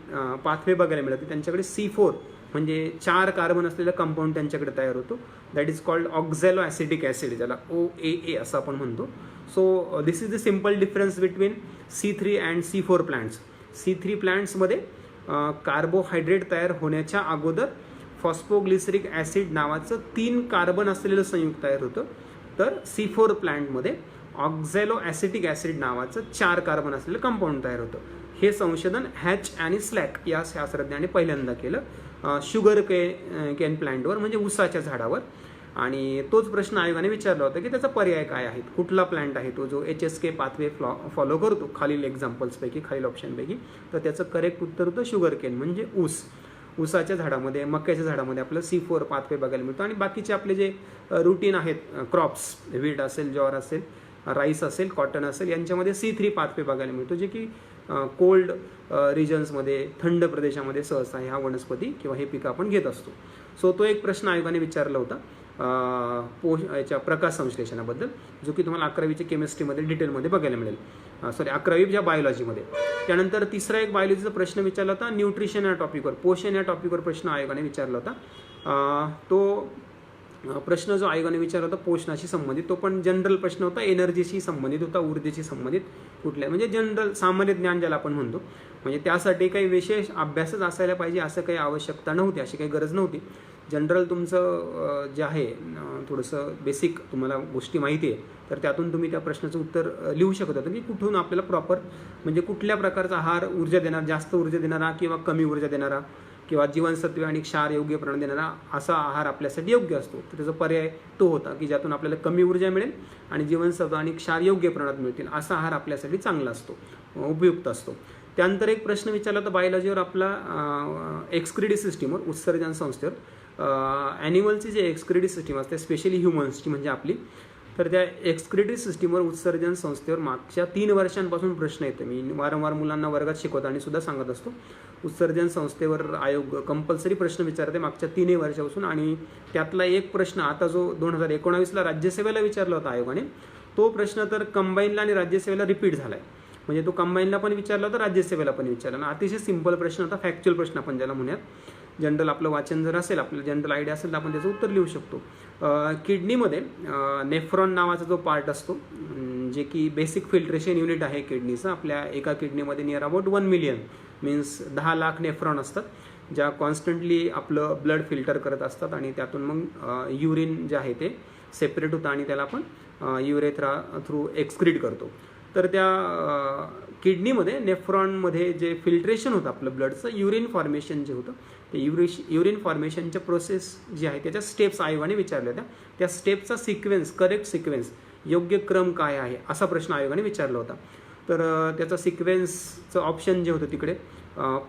पाथवे बघायला मिळते. त्यांच्याकडे C4 म्हणजे 4 कार्बन असलेलं कंपाऊंड त्यांच्याकडे तयार होतो. That is called oxalo acetic acid, ज्याला OAA असं आपण म्हणतो. So this is the simple difference between C3 and C4 plants. C3 प्लांट्समध्ये कार्बोहायड्रेट तयार होण्याच्या अगोदर फॉस्फोग्लिसरिक ॲसिड नावाचं 3 कार्बन असलेलं संयुक्त तयार होतं. तर C4 प्लांटमध्ये ऑक्झॅलो ॲसिटिक ॲसिड नावाचं 4 कार्बन असलेलं कंपाऊंड तयार होतं. हे संशोधन हॅच आणि स्लॅक या शास्त्रज्ञांनी पहिल्यांदा केलं शुगर केन प्लांटवर, म्हणजे ऊसाच्या झाडावर. आणि तोच प्रश्न आयोगाने विचारला होता की त्याचा पर्याय काय आहे, कुठला प्लांट आहे तो जो HSK पाथवे फॉलो करतो खालील एक्झाम्पल्सपैकी, खालील ऑप्शनपैकी. तर त्याचं करेक्ट उत्तर होतं शुगर केन, म्हणजे ऊस. ऊसाच्या झाडामध्ये, मक्याच्या झाडामध्ये आपलं C4 पाथवे बघायला मिळतो. आणि बाकीचे आपले जे रुटीन आहेत क्रॉप्स, व्हीट असेल, ज्वार असेल, राईस असेल, कॉटन असेल, यांच्यामध्ये C3 पाथवे बघायला मिळतो, जे की कोल्ड रिजन्समध्ये, थंड प्रदेशामध्ये सहसा ह्या वनस्पती किंवा हे पिकं आपण घेत असतो. सो तो एक प्रश्न आयोगाने विचारला होता याच्या प्रकाश संश्लेषणाबद्दल, जो की तुम्हाला 11वीच्या केमिस्ट्रीमध्ये डिटेलमध्ये बघायला मिळेल. 11वीच्या बायोलॉजीमध्ये. त्यानंतर तिसरा एक बायोलॉजीचा प्रश्न विचारला होता न्यूट्रिशन या टॉपिकवर, पोषण या टॉपिकवर प्रश्न आयोगाने विचारला होता. तो प्रश्न जो आयोगाने विचारला होता पोषणाशी संबंधित, तो पण जनरल प्रश्न होता, एनर्जीशी संबंधित होता, ऊर्जेशी संबंधित कुठल्या, म्हणजे जनरल सामान्य ज्ञान ज्याला आपण म्हणतो. म्हणजे त्यासाठी काही विशेष अभ्यासच असायला पाहिजे असं काही आवश्यकता नव्हती, अशी काही गरज नव्हती. जनरल तुमचं जे आहे थोडंसं बेसिक तुम्हाला गोष्टी माहिती आहे, तर त्यातून तुम्ही त्या प्रश्नाचं उत्तर लिहू शकत होता की कुठून आपल्याला प्रॉपर म्हणजे कुठल्या प्रकारचा आहार ऊर्जा देणार, जास्त ऊर्जा देणारा किंवा कमी ऊर्जा देणारा, किंवा जीवनसत्वे आणि क्षार योग्य प्रमाणात देणारा असा आहार आपल्यासाठी योग्य असतो. तर त्याचा पर्याय तो होता की ज्यातून आपल्याला कमी ऊर्जा मिळेल आणि जीवनसत्व आणि क्षार योग्य प्रमाणात मिळतील, असा आहार आपल्यासाठी चांगला असतो, उपयुक्त असतो. त्यानंतर एक प्रश्न विचारला होता बायोलॉजीवर आपला, एक्सक्रिडी सिस्टीमवर, उत्सर्जन संस्थेवर. ॲनिमलची जे एक्सक्रिडी सिस्टीम असते, स्पेशली ह्युमन्सची म्हणजे आपली, तर त्या एक्सक्रिटरी सिस्टीमवर, उत्सर्जन संस्थेवर मागच्या 3 वर्षांपासून प्रश्न येतो. मी वारंवार मुलांना वर्गात शिकवताना सुद्धा सांगत असतो, उत्सर्जन संस्थेवर आयोग कंपल्सरी प्रश्न विचारते मागच्या 3 वर्षापासून. आणि त्यातला एक प्रश्न आता जो 2019ला राज्यसेवेला विचारला होता आयोगाने, तो प्रश्न तर कंबाईनला आणि राज्यसेवेला रिपीट झाला आहे. म्हणजे तो कंबाईनला पण विचारला होता, राज्यसेवेला पण विचारला. अतिशय सिंपल प्रश्न होता, फॅक्च्युअल प्रश्न आपण ज्याला म्हणूयात. जनरल आपलं वाचन जर असेल, आपलं जनरल आयडिया असेल तर आपण त्याचं उत्तर लिहू शकतो. किडनीमध्ये नेफ्रॉन नावाचा जो पार्ट असतो, जे की बेसिक फिल्ट्रेशन युनिट आहे किडनीचं. आपल्या एका किडनीमध्ये near about 1 million means 10 lakh nephron असतात, ज्या कॉन्स्टंटली आपलं ब्लड फिल्टर करत असतात आणि त्यातून मग युरिन जे आहे ते सेपरेट होतं आणि त्याला आपण युरेथ्रा थ्रू एक्सक्रीट करतो. तर त्या किडनीमध्ये नेफ्रॉनमध्ये जे फिल्ट्रेशन होतं आपलं ब्लडचं, युरिन फॉर्मेशन जे होतं, ते युरिन फॉर्मेशनच्या प्रोसेस जी आहे त्याच्या स्टेप्स आयोगाने विचारल्या होत्या. त्या स्टेपचा सिक्वेन्स, करेक्ट सिक्वेन्स, योग्य क्रम काय आहे असा प्रश्न आयोगाने विचारला होता. तर त्याचा सिक्वेन्सचं ऑप्शन जे होतं तिकडे,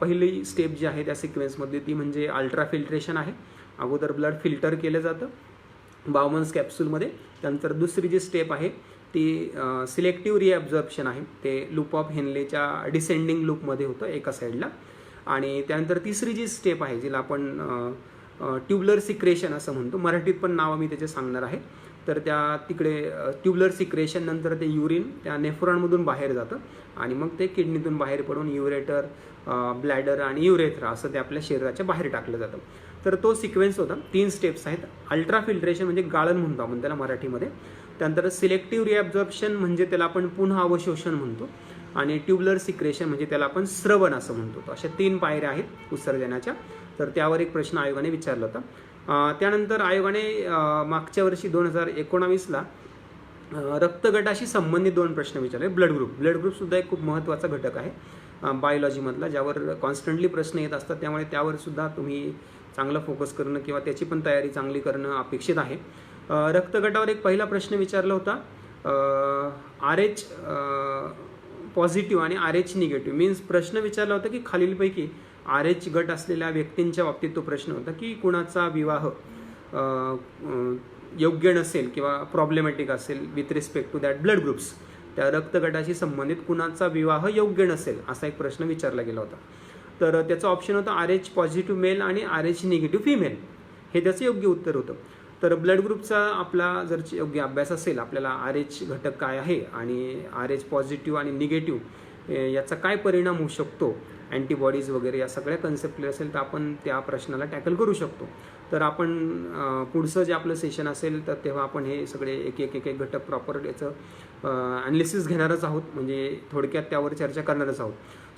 पहिली स्टेप जी आहे त्या सिक्वेन्समध्ये ती म्हणजे अल्ट्रा फिल्ट्रेशन आहे. अगोदर ब्लड फिल्टर केलं जातं बाउमन्स कॅप्सूलमध्ये. त्यानंतर दुसरी जी स्टेप आहे ती सिलेक्टिव्ह रिॲब्झॉर्प्शन आहे, ते लूप ऑफ हेनलेच्या डिसेंडिंग लूपमध्ये होतं एका साईडला. आणि त्यानंतर तिसरी जी स्टेप आहे जिला आपण ट्युबलर सिक्रेशन असं म्हणतो, मराठीत पण नाव मी त्याचे सांगणार आहे. तर त्या तिकडे ट्युबलर सिक्रेशन नंतर ते युरिन त्या नेफ्रॉनमधून बाहेर जातं आणि मग ते किडनीतून बाहेर पडून युरेटर, ब्लॅडर आणि युरेथ्रा असं ते आपल्या शरीराच्या बाहेर टाकलं जातं. तर तो सिक्वेन्स होता. 3 स्टेप्स आहेत. अल्ट्रा फिल्ट्रेशन म्हणजे गाळण म्हणतो आपण त्याला मराठीमध्ये. त्यानंतर सिलेक्टिव्ह रिॲब्झॉर्प्शन म्हणजे त्याला आपण पुन्हा अवशोषण म्हणतो. आणि ट्युबलर सिक्रेशन म्हणजे त्याला आपण स्रवण असं म्हणतो. अशा 3 पायऱ्या आहेत उत्सर्जनाच्या. तर त्यावर एक प्रश्न आयोगाने विचारला होता. त्यानंतर आयोगाने मागच्या वर्षी 2019ला रक्तगटाशी संबंधित 2 प्रश्न विचारले. ब्लड ग्रुपसुद्धा एक खूप महत्त्वाचा घटक आहे बायोलॉजीमधला, ज्यावर कॉन्स्टंटली प्रश्न येत असतात. त्यामुळे त्यावर सुद्धा तुम्ही चांगलं फोकस करणं किंवा त्याची पण तयारी चांगली करणं अपेक्षित आहे. रक्तगटावर एक पहिला प्रश्न विचारला होता, RH पॉझिटिव्ह आणि RH निगेटिव्ह. मीन्स प्रश्न विचारला होता की खालीलपैकी RH गट असलेल्या व्यक्तींच्या बाबतीत तो प्रश्न होता की कुणाचा विवाह योग्य नसेल किंवा प्रॉब्लेमॅटिक असेल with respect to that blood groups, त्या रक्तगटाशी संबंधित कुणाचा विवाह योग्य नसेल असा एक प्रश्न विचारला गेला होता. तर त्याचं ऑप्शन होतं RH पॉझिटिव्ह मेल आणि RH निगेटिव्ह फिमेल, हे त्याचं योग्य उत्तर होतं. तर ब्लड ग्रुपचा आपला जर योग्य अभ्यास असेल, आपल्याला RH घटक काय आहे आणि RH पॉझिटिव्ह आणि निगेटिव्ह याचा काय परिणाम होऊ शकतो, अँटीबॉडीज वगैरे या सगळ्या कन्सेप्ट असेल तर आपण त्या प्रश्नाला टॅकल करू शकतो. तर आपण पुढचं जे आपलं सेशन असेल तर तेव्हा आपण हे सगळे एक एक घटक प्रॉपर याचं ॲनालिसिस घेणारच आहोत, म्हणजे थोडक्यात त्यावर चर्चा करणारच आहोत.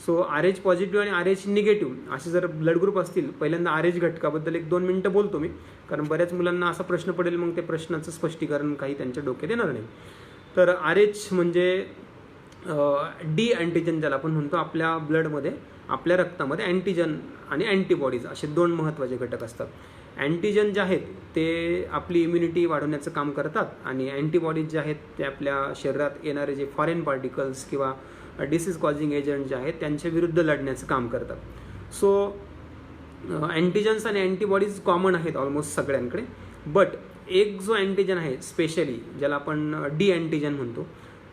सो RH पॉझिटिव्ह आणि RH निगेटिव्ह असे जर ब्लड ग्रुप असतील, पहिल्यांदा RH घटकाबद्दल 1-2 मिनटं बोलतो मी, कारण बऱ्याच मुलांना असा प्रश्न पडेल, मग ते प्रश्नाचं स्पष्टीकरण काही त्यांच्या डोक्यात येणार नाही. तर RH म्हणजे डी अँटीजन ज्याला आपण म्हणतो, आपल्या ब्लडमध्ये, आपल्या रक्तामध्ये अँटीजन आणि अँटीबॉडीज असे 2 महत्त्वाचे घटक असतात. अँटीजन जे आहेत ते आपली इम्युनिटी वाढवण्याचं काम करतात आणि अँटीबॉडीज जे आहेत ते आपल्या शरीरात येणारे जे फॉरेन पार्टिकल्स किंवा डिसीज कॉझिंग एजंट जे आहेत त्यांच्या विरुद्ध लढण्याचं काम करतात. सो अँटीजन्स आणि अँटीबॉडीज कॉमन आहेत ऑलमोस्ट सगळ्यांकडे. बट एक जो अँटीजन आहे स्पेशली ज्याला आपण डी अँटीजन म्हणतो,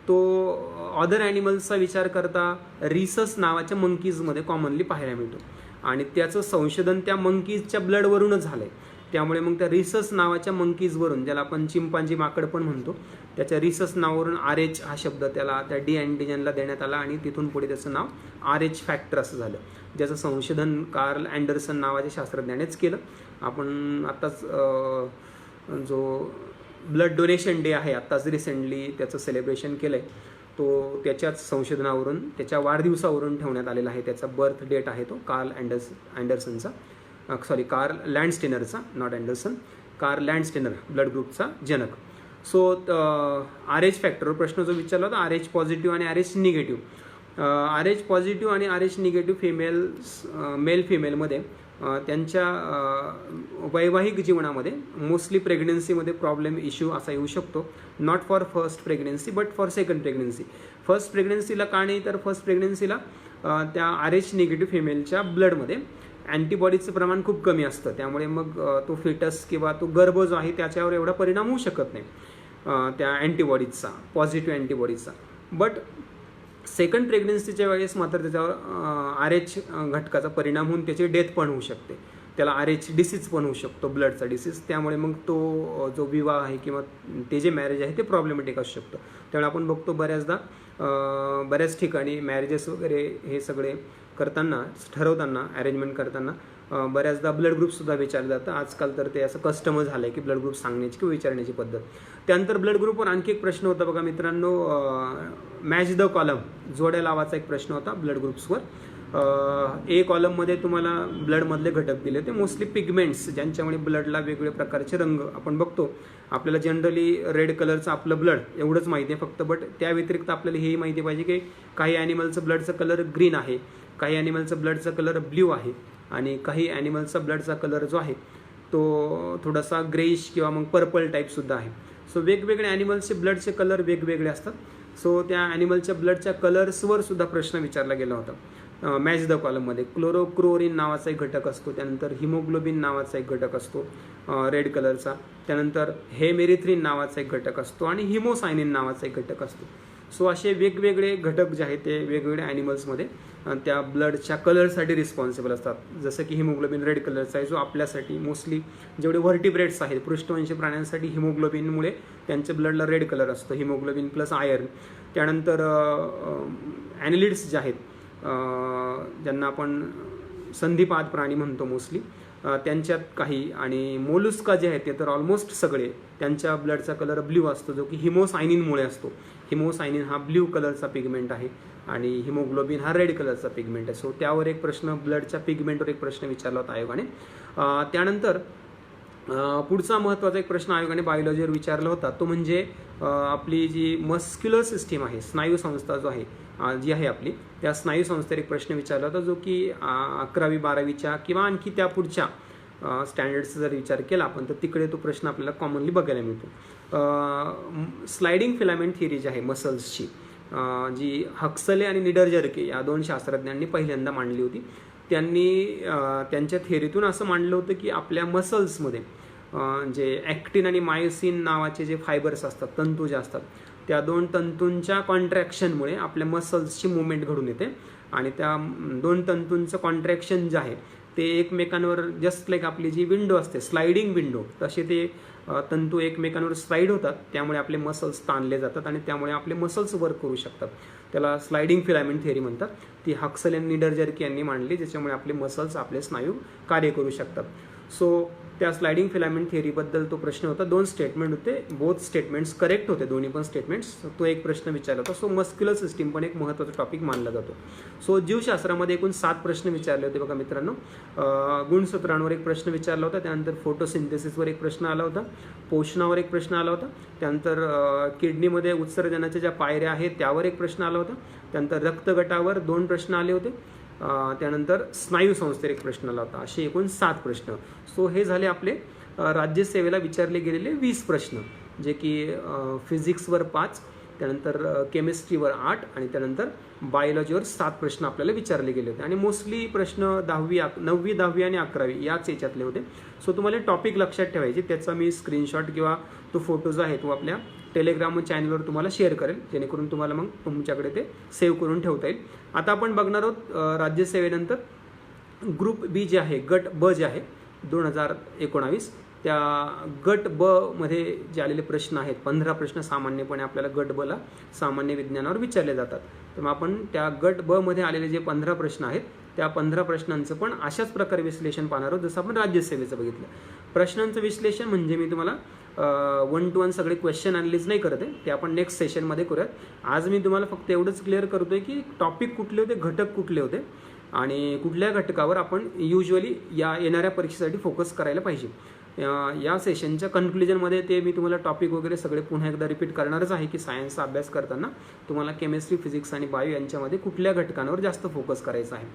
तो अदर ॲनिमल्सचा विचार करता रिसस नावाच्या मंकीजमध्ये कॉमनली पाहायला मिळतो आणि त्याचं संशोधन त्या मंकीजच्या ब्लडवरूनच झालं आहे. त्यामुळे मग त्या रिसस नावाच्या मंकीजवरून, ज्याला आपण चिंपांजी माकड पण म्हणतो, त्याच्या रिसस नावावरून RH हा शब्द त्याला त्या डी अँटीजनला देण्यात आला आणि तिथून पुढे त्याचं नाव RH फॅक्टर असं झालं, ज्याचं संशोधन कार्ल अँडरसन नावाच्या शास्त्रज्ञानेच केलं. आपण आत्ताच जो ब्लड डोनेशन डे आहे, आत्ताच रिसेंटली त्याचं सेलिब्रेशन केलं आहे, तो त्याच्याच संशोधनावरून, त्याच्या वाढदिवसावरून ठेवण्यात आलेला आहे. त्याचा बर्थ डेट आहे तो कार्ल लँडस्टेनरचा, not Anderson, Karl Landsteiner, blood ग्रुपचा जनक. सो RH फॅक्टरवर प्रश्न जो विचारला होता, RH पॉझिटिव्ह आणि RH निगेटिव्ह. RH पॉझिटिव्ह आणि RH निगेटिव्ह मेल फिमेलमध्ये त्यांच्या वैवाहिक जीवनामध्ये मोस्टली प्रेग्नन्सीमध्ये प्रॉब्लेम इश्यू असा येऊ शकतो. Not for first pregnancy but for second pregnancy. First प्रेग्नन्सीला का नाही, तर फर्स्ट प्रेग्नन्सीला त्या RH निगेटिव्ह फिमेलच्या ब्लडमध्ये अँटीबॉडीचं प्रमाण खूप कमी असतं, त्यामुळे मग तो फिटस किंवा तो गर्भ जो आहे त्याच्यावर एवढा परिणाम होऊ शकत नाही त्या अँटीबॉडीजचा, पॉझिटिव्ह अँटीबॉडीजचा. बट सेकंड प्रेग्नन्सीच्या वेळेस मात्र त्याच्यावर RH घटकाचा परिणाम होऊन त्याची डेथ पण होऊ शकते, त्याला RH डिसीज पण होऊ शकतो, ब्लडचा डिसीज. त्यामुळे मग तो जो विवाह आहे किंवा ते जे मॅरेज आहे ते प्रॉब्लेमॅटिक असू शकतं. त्यामुळे आपण बघतो बऱ्याच ठिकाणी मॅरेजेस वगैरे हे सगळे करताना, ठरवताना, अरेंजमेंट करताना बऱ्याचदा ब्लड ग्रुपसुद्धा विचारलं जातं. आजकाल तर ते असं कस्टमर झालं आहे की ब्लड ग्रुप सांगण्याची किंवा विचारण्याची पद्धत. त्यानंतर ब्लड ग्रुपवर आणखी एक प्रश्न होता बघा मित्रांनो, मॅच द कॉलम, जोड्या लावाचा एक प्रश्न होता ब्लड ग्रुप्सवर. ए कॉलममध्ये तुम्हाला ब्लडमधले घटक दिले होते, मोस्टली पिगमेंट्स, ज्यांच्यामुळे ब्लडला वेगवेगळ्या प्रकारचे रंग आपण बघतो. आपल्याला जनरली रेड कलरचं आपलं ब्लड एवढंच माहिती आहे फक्त, बट त्या व्यतिरिक्त आपल्याला हेही माहिती पाहिजे की काही ॲनिमलचं ब्लडचं कलर ग्रीन आहे, काही ॲनिमलचं ब्लडचा कलर ब्ल्यू आहे, आणि काही ॲनिमलचा ब्लडचा कलर जो आहे तो थोडासा ग्रेइश किंवा मग पर्पल टाईपसुद्धा आहे. सो वेगवेगळे ॲनिमल्सचे ब्लडचे कलर वेगवेगळे असतात. सो त्या ॲनिमलच्या ब्लडच्या कलर्सवर सुद्धा प्रश्न विचारला गेला होता. मॅच द कॉलममध्ये क्लोरोक्रोरिन नावाचा एक घटक असतो, त्यानंतर हिमोग्लोबिन नावाचा एक घटक असतो रेड कलरचा, त्यानंतर हेमेरिथ्रिन नावाचा एक घटक असतो, आणि हिमोसायनिन नावाचा एक घटक असतो. सो असे वेगवेगळे घटक जे आहेत ते वेगवेगळ्या ॲनिमल्समध्ये त्या ब्लडच्या कलरसाठी रिस्पॉन्सिबल असतात. जसं की हिमोग्लोबिन रेड कलरचा आहे, जो आपल्यासाठी मोस्टली जेवढे व्हर्टिब्रेट्स आहेत, पृष्ठवंशी प्राण्यांसाठी हिमोग्लोबिनमुळे त्यांच्या ब्लडला रेड कलर असतो, हिमोग्लोबिन प्लस आयर्न. त्यानंतर ॲनिलिड्स जे आहेत, ज्यांना आपण संधिपाद प्राणी म्हणतो मोस्टली, त्यांच्यात काही, आणि मोलुस्का जे आहेत ते तर ऑलमोस्ट सगळे, त्यांच्या ब्लडचा कलर ब्ल्यू असतो, जो की हिमोसायनिनमुळे असतो. हिमोसायनिन हा ब्ल्यू कलरचा पिगमेंट आहे आणि हिमोग्लोबिन हा रेड कलरचा पिगमेंट आहे. सो त्यावर एक प्रश्न, ब्लडच्या पिगमेंटवर एक प्रश्न विचारला होता आयोगाने. त्यानंतर पुढचा महत्त्वाचा एक प्रश्न आयोगाने बायोलॉजीवर विचारला होता, तो म्हणजे आपली जी मस्क्युलर सिस्टीम आहे, स्नायू संस्था जो आहे, जी आहे आपली, त्या स्नायू संस्थेवर एक प्रश्न विचारला होता, जो की 11वी 12वीच्या किंवा आणखी त्या पुढच्या स्टँडर्डचा जर विचार केला आपण, तर तिकडे तो प्रश्न आपल्याला कॉमनली बघायला मिळतो. स्लायडिंग फिलामेंट थिअरी जी आहे मसल्सची, जी हक्सले आणि निडरजर्के या दोन शास्त्रज्ञांनी पहिल्यांदा मांडली होती. त्यांनी त्यांच्या थिअरीतून असं मांडलं होतं की आपल्या मसल्समध्ये जे ॲक्टिन आणि मायोसिन नावाचे जे फायबर्स असतात, तंतू जे असतात, त्या दोन तंतूंच्या कॉन्ट्रॅक्शनमुळे आपल्या मसल्सची मुवमेंट घडून येते, आणि त्या दोन तंतूंचं कॉन्ट्रॅक्शन जे आहे ते एकमेकांवर, जस्ट लाईक आपली जी विंडो असते, स्लायडिंग विंडो, तसे ते तंतू एकमेकांवर स्लाईड होतात, त्यामुळे आपले मसल्स ताणले जातात आणि त्यामुळे आपले मसल्स वर्क करू शकतात. त्याला स्लायडिंग फिलामेंट थिअरी म्हणतात. ती हक्सल आणि निडरजर्के यांनी मांडली, ज्याच्यामुळे आपले मसल्स, आपले स्नायू कार्य करू शकतात. सो त्या स्लायडिंग फिलामेंट थिअरीबद्दल तो प्रश्न होता. 2 स्टेटमेंट होते, बोथ स्टेटमेंट्स करेक्ट होते, दोन्ही पण स्टेटमेंट्स. तो एक प्रश्न विचारला होता. सो मस्क्युलर सिस्टीम पण एक महत्त्वाचा टॉपिक मानला जातो. सो जीवशास्त्रामध्ये एकूण 7 प्रश्न विचारले होते बघा मित्रांनो. गुणसूत्रांवर एक प्रश्न विचारला होता, त्यानंतर फोटोसिंथेसिसवर एक प्रश्न आला होता, पोषणावर एक प्रश्न आला होता, त्यानंतर किडनीमध्ये उत्सर्जनाच्या ज्या पायऱ्या आहेत त्यावर एक प्रश्न आला होता, त्यानंतर रक्तगटावर 2 प्रश्न आले होते, त्यानंतर स्नायू संस्थेवर एक प्रश्न आला होता. असे एकूण 7 प्रश्न. सो हे झाले आपले राज्यसेवेला विचारले गेलेले 20 प्रश्न, जे की फिजिक्सवर 5, त्यानंतर केमिस्ट्रीवर 8 आणि त्यानंतर बायोलॉजीवर 7 प्रश्न आपल्याला विचारले गेले होते. आणि मोस्टली प्रश्न 9वी 10वी आणि 11वी याच याच्यातले होते. सो तुम्हाला टॉपिक लक्षात ठेवायचे, त्याचा मी स्क्रीनशॉट किंवा तो फोटो जो आहे तो आपल्या टेलिग्राम चॅनलवर तुम्हाला शेअर करेल, जेणेकरून तुम्हाला मग तुमच्याकडे ते सेव्ह करून ठेवता येईल. आता आपण बघणार आहोत राज्यसेवेनंतर ग्रुप बी जे आहे, गट ब जे आहे 2019, त्या गट ब मध्ये जे आलेले प्रश्न आहेत, 15 प्रश्न सामान्यपणे आपल्याला गट ब ला सामान्य विज्ञानावर विचारले जातात. तर मग आपण त्या गट ब मध्ये आलेले जे 15 प्रश्न आहेत त्या 15 प्रश्नांचं पण अशाच प्रकारे विश्लेषण पाहणार आहोत जसं आपण राज्यसेवेचं बघितलं. प्रश्नांचं विश्लेषण म्हणजे मी तुम्हाला 1 to 1 सगळे क्वेश्चन अनालिज नाही करत आहे, ते आपण नेक्स्ट सेशनमध्ये करूयात. आज मी तुम्हाला फक्त एवढंच क्लिअर करतोय की टॉपिक कुठले होते, घटक कुठले होते आणि कुठल्या घटकावर आपण युजली या येणाऱ्या परीक्षेसाठी फोकस करायला पाहिजे. या सेशनच्या कन्क्लुजनमध्ये ते मी तुम्हाला टॉपिक वगैरे सगळे पुन्हा एकदा रिपीट करणारच आहे की सायन्सचा अभ्यास करताना तुम्हाला केमिस्ट्री, फिजिक्स आणि बायो यांच्यामध्ये कुठल्या घटकांवर जास्त फोकस करायचा आहे.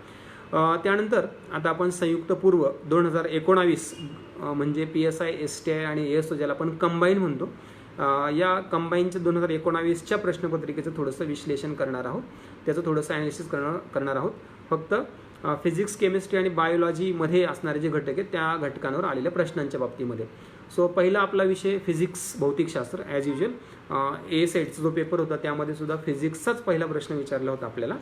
त्यानंतर आता आपण संयुक्त पूर्व 2019 म्हणजे PSI, STI आणि ASO ज्याला आपण कंबाईन म्हणतो, या कंबाईनच्या 2019च्या प्रश्नपत्रिकेचं थोडंसं विश्लेषण करणार आहोत, त्याचं थोडंसं ॲनालिसिस करणार आहोत. फक्त फिजिक्स, केमिस्ट्री आणि बायोलॉजीमध्ये असणारे जे घटक आहेत त्या घटकांवर आलेल्या प्रश्नांच्या बाबतीमध्ये. सो पहिला आपला विषय फिजिक्स, भौतिकशास्त्र. ॲज युजल सेटचा जो पेपर होता त्यामध्ये सुद्धा फिजिक्सचाच पहिला प्रश्न विचारला होता आपल्याला.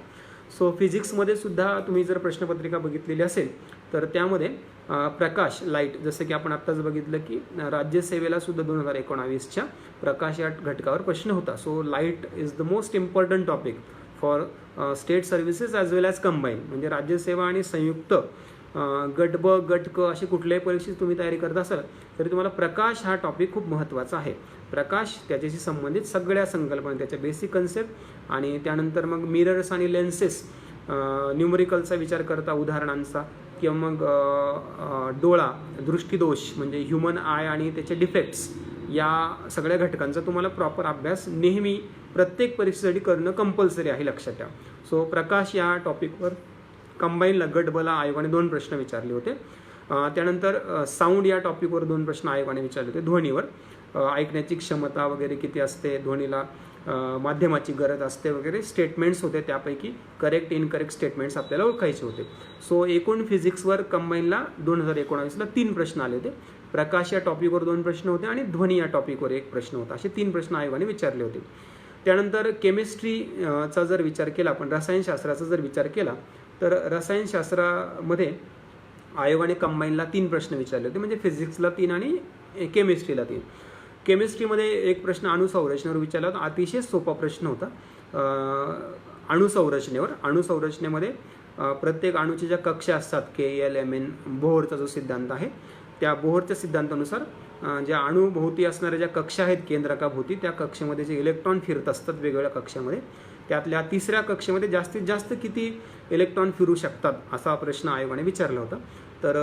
सो फिजिक्समध्ये सुद्धा तुम्ही जर प्रश्नपत्रिका बघितलेली असेल तर त्यामध्ये प्रकाश, लाईट, जसं की आपण आत्ताच बघितलं की राज्यसेवेला सुद्धा 2019च्या प्रकाश या घटकावर प्रश्न होता. So light is the most important topic for state services as well as combine. म्हणजे राज्यसेवा आणि संयुक्त गट ब, गट क अशी कुठल्याही परीक्षेत तुम्ही तयारी करत असाल तरी तुम्हाला प्रकाश हा टॉपिक खूप महत्त्वाचा आहे. प्रकाश, त्याच्याशी संबंधित सगळ्या संकल्पना, त्याच्या बेसिक कन्सेप्ट आणि त्यानंतर मग मिरर्स आणि लेन्सेस, न्यूमरिकलचा विचार करता उदाहरणांचा, किंवा मग डोळा, दृष्टिदोष म्हणजे ह्युमन आय आणि त्याचे डिफेक्ट्स, या सगळ्या घटकांचा तुम्हाला प्रॉपर अभ्यास नेहमी प्रत्येक परीक्षेसाठी करणं कंपल्सरी आहे, लक्षात ठेवा. सो प्रकाश या टॉपिकवर कंबाईनला गट बला आयोगाने 2 प्रश्न विचारले होते. त्यानंतर साऊंड या टॉपिकवर 2 प्रश्न आयोगाने विचारले होते. ध्वनीवर ऐकण्याची क्षमता वगैरे किती असते, ध्वनीला माध्यमाची गरज असते वगैरे स्टेटमेंट्स होते, त्यापैकी करेक्ट, इनकरेक्ट स्टेटमेंट्स आपल्याला ओळखायचे होते. सो एकूण फिजिक्सवर कंबाईनला 2019ला 3 प्रश्न आले होते. प्रकाश या टॉपिकवर 2 प्रश्न होते आणि ध्वनी या टॉपिकवर 1 प्रश्न होता. असे 3 प्रश्न आयोगाने विचारले होते. त्यानंतर केमिस्ट्रीचा जर विचार केला, आपण रसायनशास्त्राचा जर विचार केला तर रसायनशास्त्रामध्ये आयोगाने कंबाईनला 3 प्रश्न विचारले होते, म्हणजे फिजिक्सला 3 आणि केमिस्ट्रीला 3. केमिस्ट्रीमध्ये 1 प्रश्न अणुसंरचनेवर विचारला होता. अतिशय सोपा प्रश्न होता. अणुसंरचनेमध्ये प्रत्येक अणूच्या ज्या कक्षा असतात, KL, MN, बोहरचा जो सिद्धांत आहे, त्या बोहरच्या सिद्धांतानुसार ज्या अणुभोवती असणाऱ्या ज्या कक्षा आहेत केंद्रकाभोवती, त्या कक्षेमध्ये जे इलेक्ट्रॉन फिरत असतात वेगवेगळ्या कक्षामध्ये, त्यातल्या 3ऱ्या कक्षेमध्ये जास्तीत जास्त किती इलेक्ट्रॉन फिरू शकतात असा प्रश्न आयोगाने विचारला होता. तर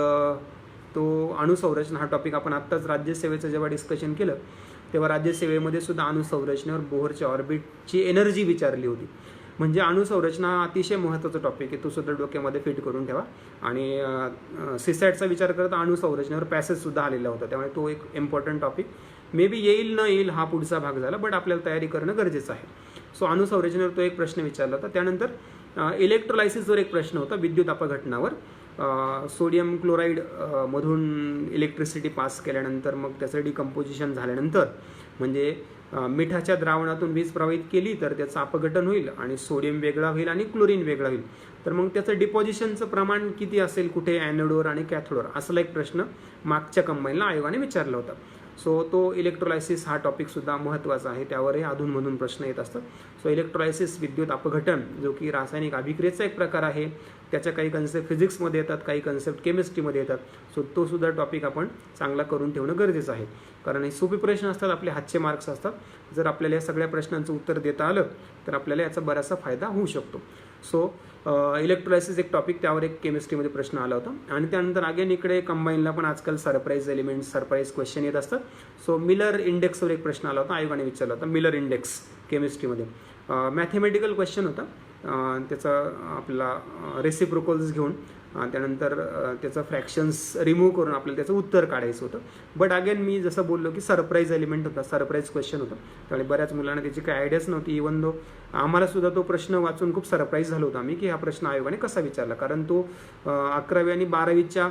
तो अणुसंरचना हा टॉपिक आपण आत्ताच राज्यसेवेचं जेव्हा डिस्कशन केलं तेव्हा राज्यसेवेमध्ये सुद्धा अणुसंरचनेवर बोहरच्या ऑर्बिटची एनर्जी विचारली होती. म्हणजे अणुसंरचना हा अतिशय महत्त्वाचा टॉपिक आहे, तो सुद्धा डोक्यामध्ये फिट करून ठेवा. आणि सीसॅटचा विचार करता अणुसंरचनेवर पॅसेजसुद्धा आलेला होता, त्यामुळे तो एक इम्पॉर्टंट टॉपिक मे बी येईल न येईल हा पुढचा भाग झाला, बट आपल्याला तयारी करणं गरजेचं आहे. सो अणुसंरचनेवर तो 1 प्रश्न विचारला होता. त्यानंतर इलेक्ट्रोलायसिसवर 1 प्रश्न होता, विद्युत अपघटनावर. सोडियम क्लोराईड मधून इलेक्ट्रिसिटी पास केल्यानंतर मग त्याचं डिकम्पोजिशन झाल्यानंतर म्हणजे मिठाच्या द्रावणातून वीज प्रवाहित केली तर त्याचं अपघटन होईल आणि सोडियम वेगळा होईल आणि क्लोरीन वेगळा होईल. तर मग त्याचं डिपॉझिशनचं प्रमाण किती असेल, कुठे ॲनोडवर आणि कॅथोडवर, असला एक प्रश्न मागच्या कंबाईनला आयोगाने विचारला होता. सो तो इलेक्ट्रोलायसिस हा टॉपिकसुद्धा महत्त्वाचा आहे, त्यावरही अधूनमधून प्रश्न येत असतात. सो इलेक्ट्रोलायसिस, विद्युत अपघटन, जो की रासायनिक अभिक्रियेचा एक प्रकार आहे, त्याच्या काही कन्सेप्ट फिजिक्समध्ये येतात, काही कन्सेप्ट केमिस्ट्रीमध्ये येतात. सो तो सुद्धा टॉपिक आपण चांगला करून ठेवणं गरजेचं आहे, कारण हे सोपे प्रश्न असतात, आपले हातचे मार्क्स असतात. जर आपल्याला या सगळ्या प्रश्नांचं उत्तर देता आलं तर आपल्याला याचा बराचसा फायदा होऊ शकतो. सो इलेक्ट्रोलायसिस एक टॉपिक, त्यावर एक केमिस्ट्रीमध्ये प्रश्न आला होता. आणि त्यानंतर अगेन इकडे कंबाईनला पण आजकाल सरप्राईज एलिमेंट, सरप्राईज क्वेश्चन येत असतात. सो मिलर इंडेक्सवर एक प्रश्न आला होता, आयोगाने विचारला होता, मिलर इंडेक्स केमिस्ट्रीमध्ये. मॅथेमॅटिकल क्वेश्चन होता, त्याचा आपला रेसिप्रोकल्स घेऊन त्यानंतर त्याचं फ्रॅक्शन्स रिमूव्ह करून आपल्याला त्याचं उत्तर काढायचं होतं. बट अगेन मी जसं बोललो की सरप्राईज एलिमेंट होता, सरप्राईज क्वेश्चन होता, त्यामुळे बऱ्याच मुलांना त्याची काही आयडियाच नव्हती. इवन दो आम्हाला सुद्धा तो प्रश्न वाचून खूप सरप्राईज झालो होतो आम्ही की हा प्रश्न आयोगाने कसा विचारला, कारण तो 11वी आणि 12वीच्या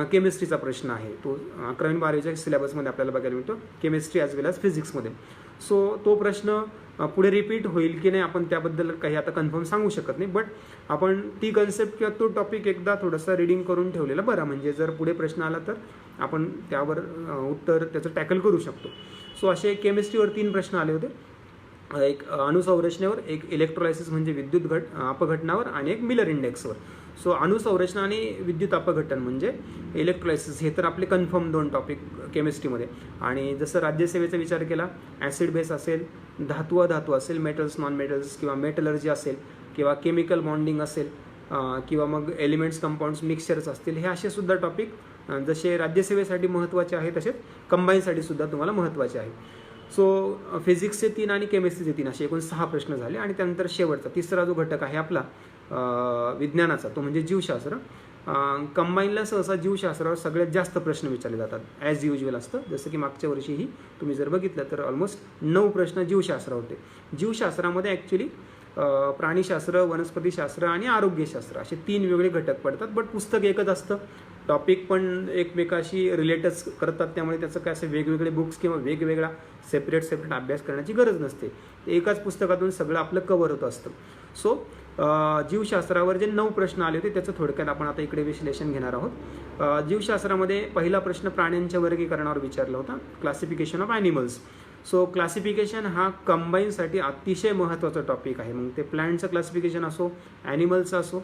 केमिस्ट्रीचा प्रश्न आहे. तो 11वी आणि 12वीच्या सिलेबसमध्ये आपल्याला बघायला मिळतो, केमिस्ट्री ॲज वेल ॲज फिजिक्समध्ये. सो तो प्रश्न पुढे रिपीट होईल की नाही आपण त्याबद्दल काही आता कन्फर्म सांगू शकत नाही, बट आपण ती कन्सेप्ट किंवा तो टॉपिक एकदा थोडंसं रिडिंग करून ठेवलेला बरं, म्हणजे जर पुढे प्रश्न आला तर आपण त्यावर उत्तर त्याचं टॅकल करू शकतो. सो असे केमिस्ट्रीवर 3 प्रश्न आले होते. एक अणुसंरचनेवर, एक इलेक्ट्रोलायसिस म्हणजे विद्युत अपघटनावर आणि एक मिलर इंडेक्सवर. सो अणुसंरचना आणि विद्युत अपघटन म्हणजे इलेक्ट्रोलायसिस हे तर आपले कन्फर्म 2 टॉपिक केमिस्ट्रीमध्ये. आणि जसं राज्यसेवेचा विचार केला, ॲसिड बेस असेल, धातू असेल, मेटल्स नॉन मेटल्स किंवा मेटलर्जी असेल किंवा केमिकल बॉन्डिंग असेल किंवा मग एलिमेंट्स कंपाऊंड्स मिक्सचर्स असतील, हे असे सुद्धा टॉपिक जसे राज्यसेवेसाठी महत्त्वाचे आहे तसेच कंबाईनसाठी सुद्धा तुम्हाला महत्त्वाचे आहे. सो फिजिक्सचे 3 आणि केमिस्ट्रीचे 3 असे एकूण 6 प्रश्न झाले. आणि त्यानंतर शेवटचा तिसरा जो घटक आहे आपला विज्ञानाचा, तो म्हणजे जीवशास्त्र. कंबाईनला सहसा जीवशास्त्रावर सगळ्यात जास्त प्रश्न विचारले जातात, ॲज युजल असतं. जसं की मागच्या वर्षीही तुम्ही जर बघितलं तर ऑलमोस्ट 9 प्रश्न जीवशास्त्र होते. जीवशास्त्रामध्ये ॲक्च्युली प्राणीशास्त्र, वनस्पतीशास्त्र आणि आरोग्यशास्त्र असे 3 वेगळे घटक पडतात. बट पुस्तक एकच असतं, टॉपिक पण एकमेकाशी रिलेटच करतात, त्यामुळे त्याचं काय असं वेगवेगळे बुक्स किंवा वेगवेगळा सेपरेट अभ्यास करण्याची गरज नसते. एकाच पुस्तकातून सगळं आपलं कव्हर होत असतं. सो जीवशास्त्रावर जे 9 प्रश्न आले होते त्याचं थोडक्यात आपण आता इकडे विश्लेषण घेणार आहोत. जीवशास्त्रामध्ये पहिला प्रश्न प्राण्यांच्या वर्गीकरणावर विचारला होता, classification of animals. So classification हा कंबाईनसाठी अतिशय महत्त्वाचा टॉपिक आहे. मग ते प्लॅन्टचं क्लासिफिकेशन असो, ॲनिमल्सचं असो,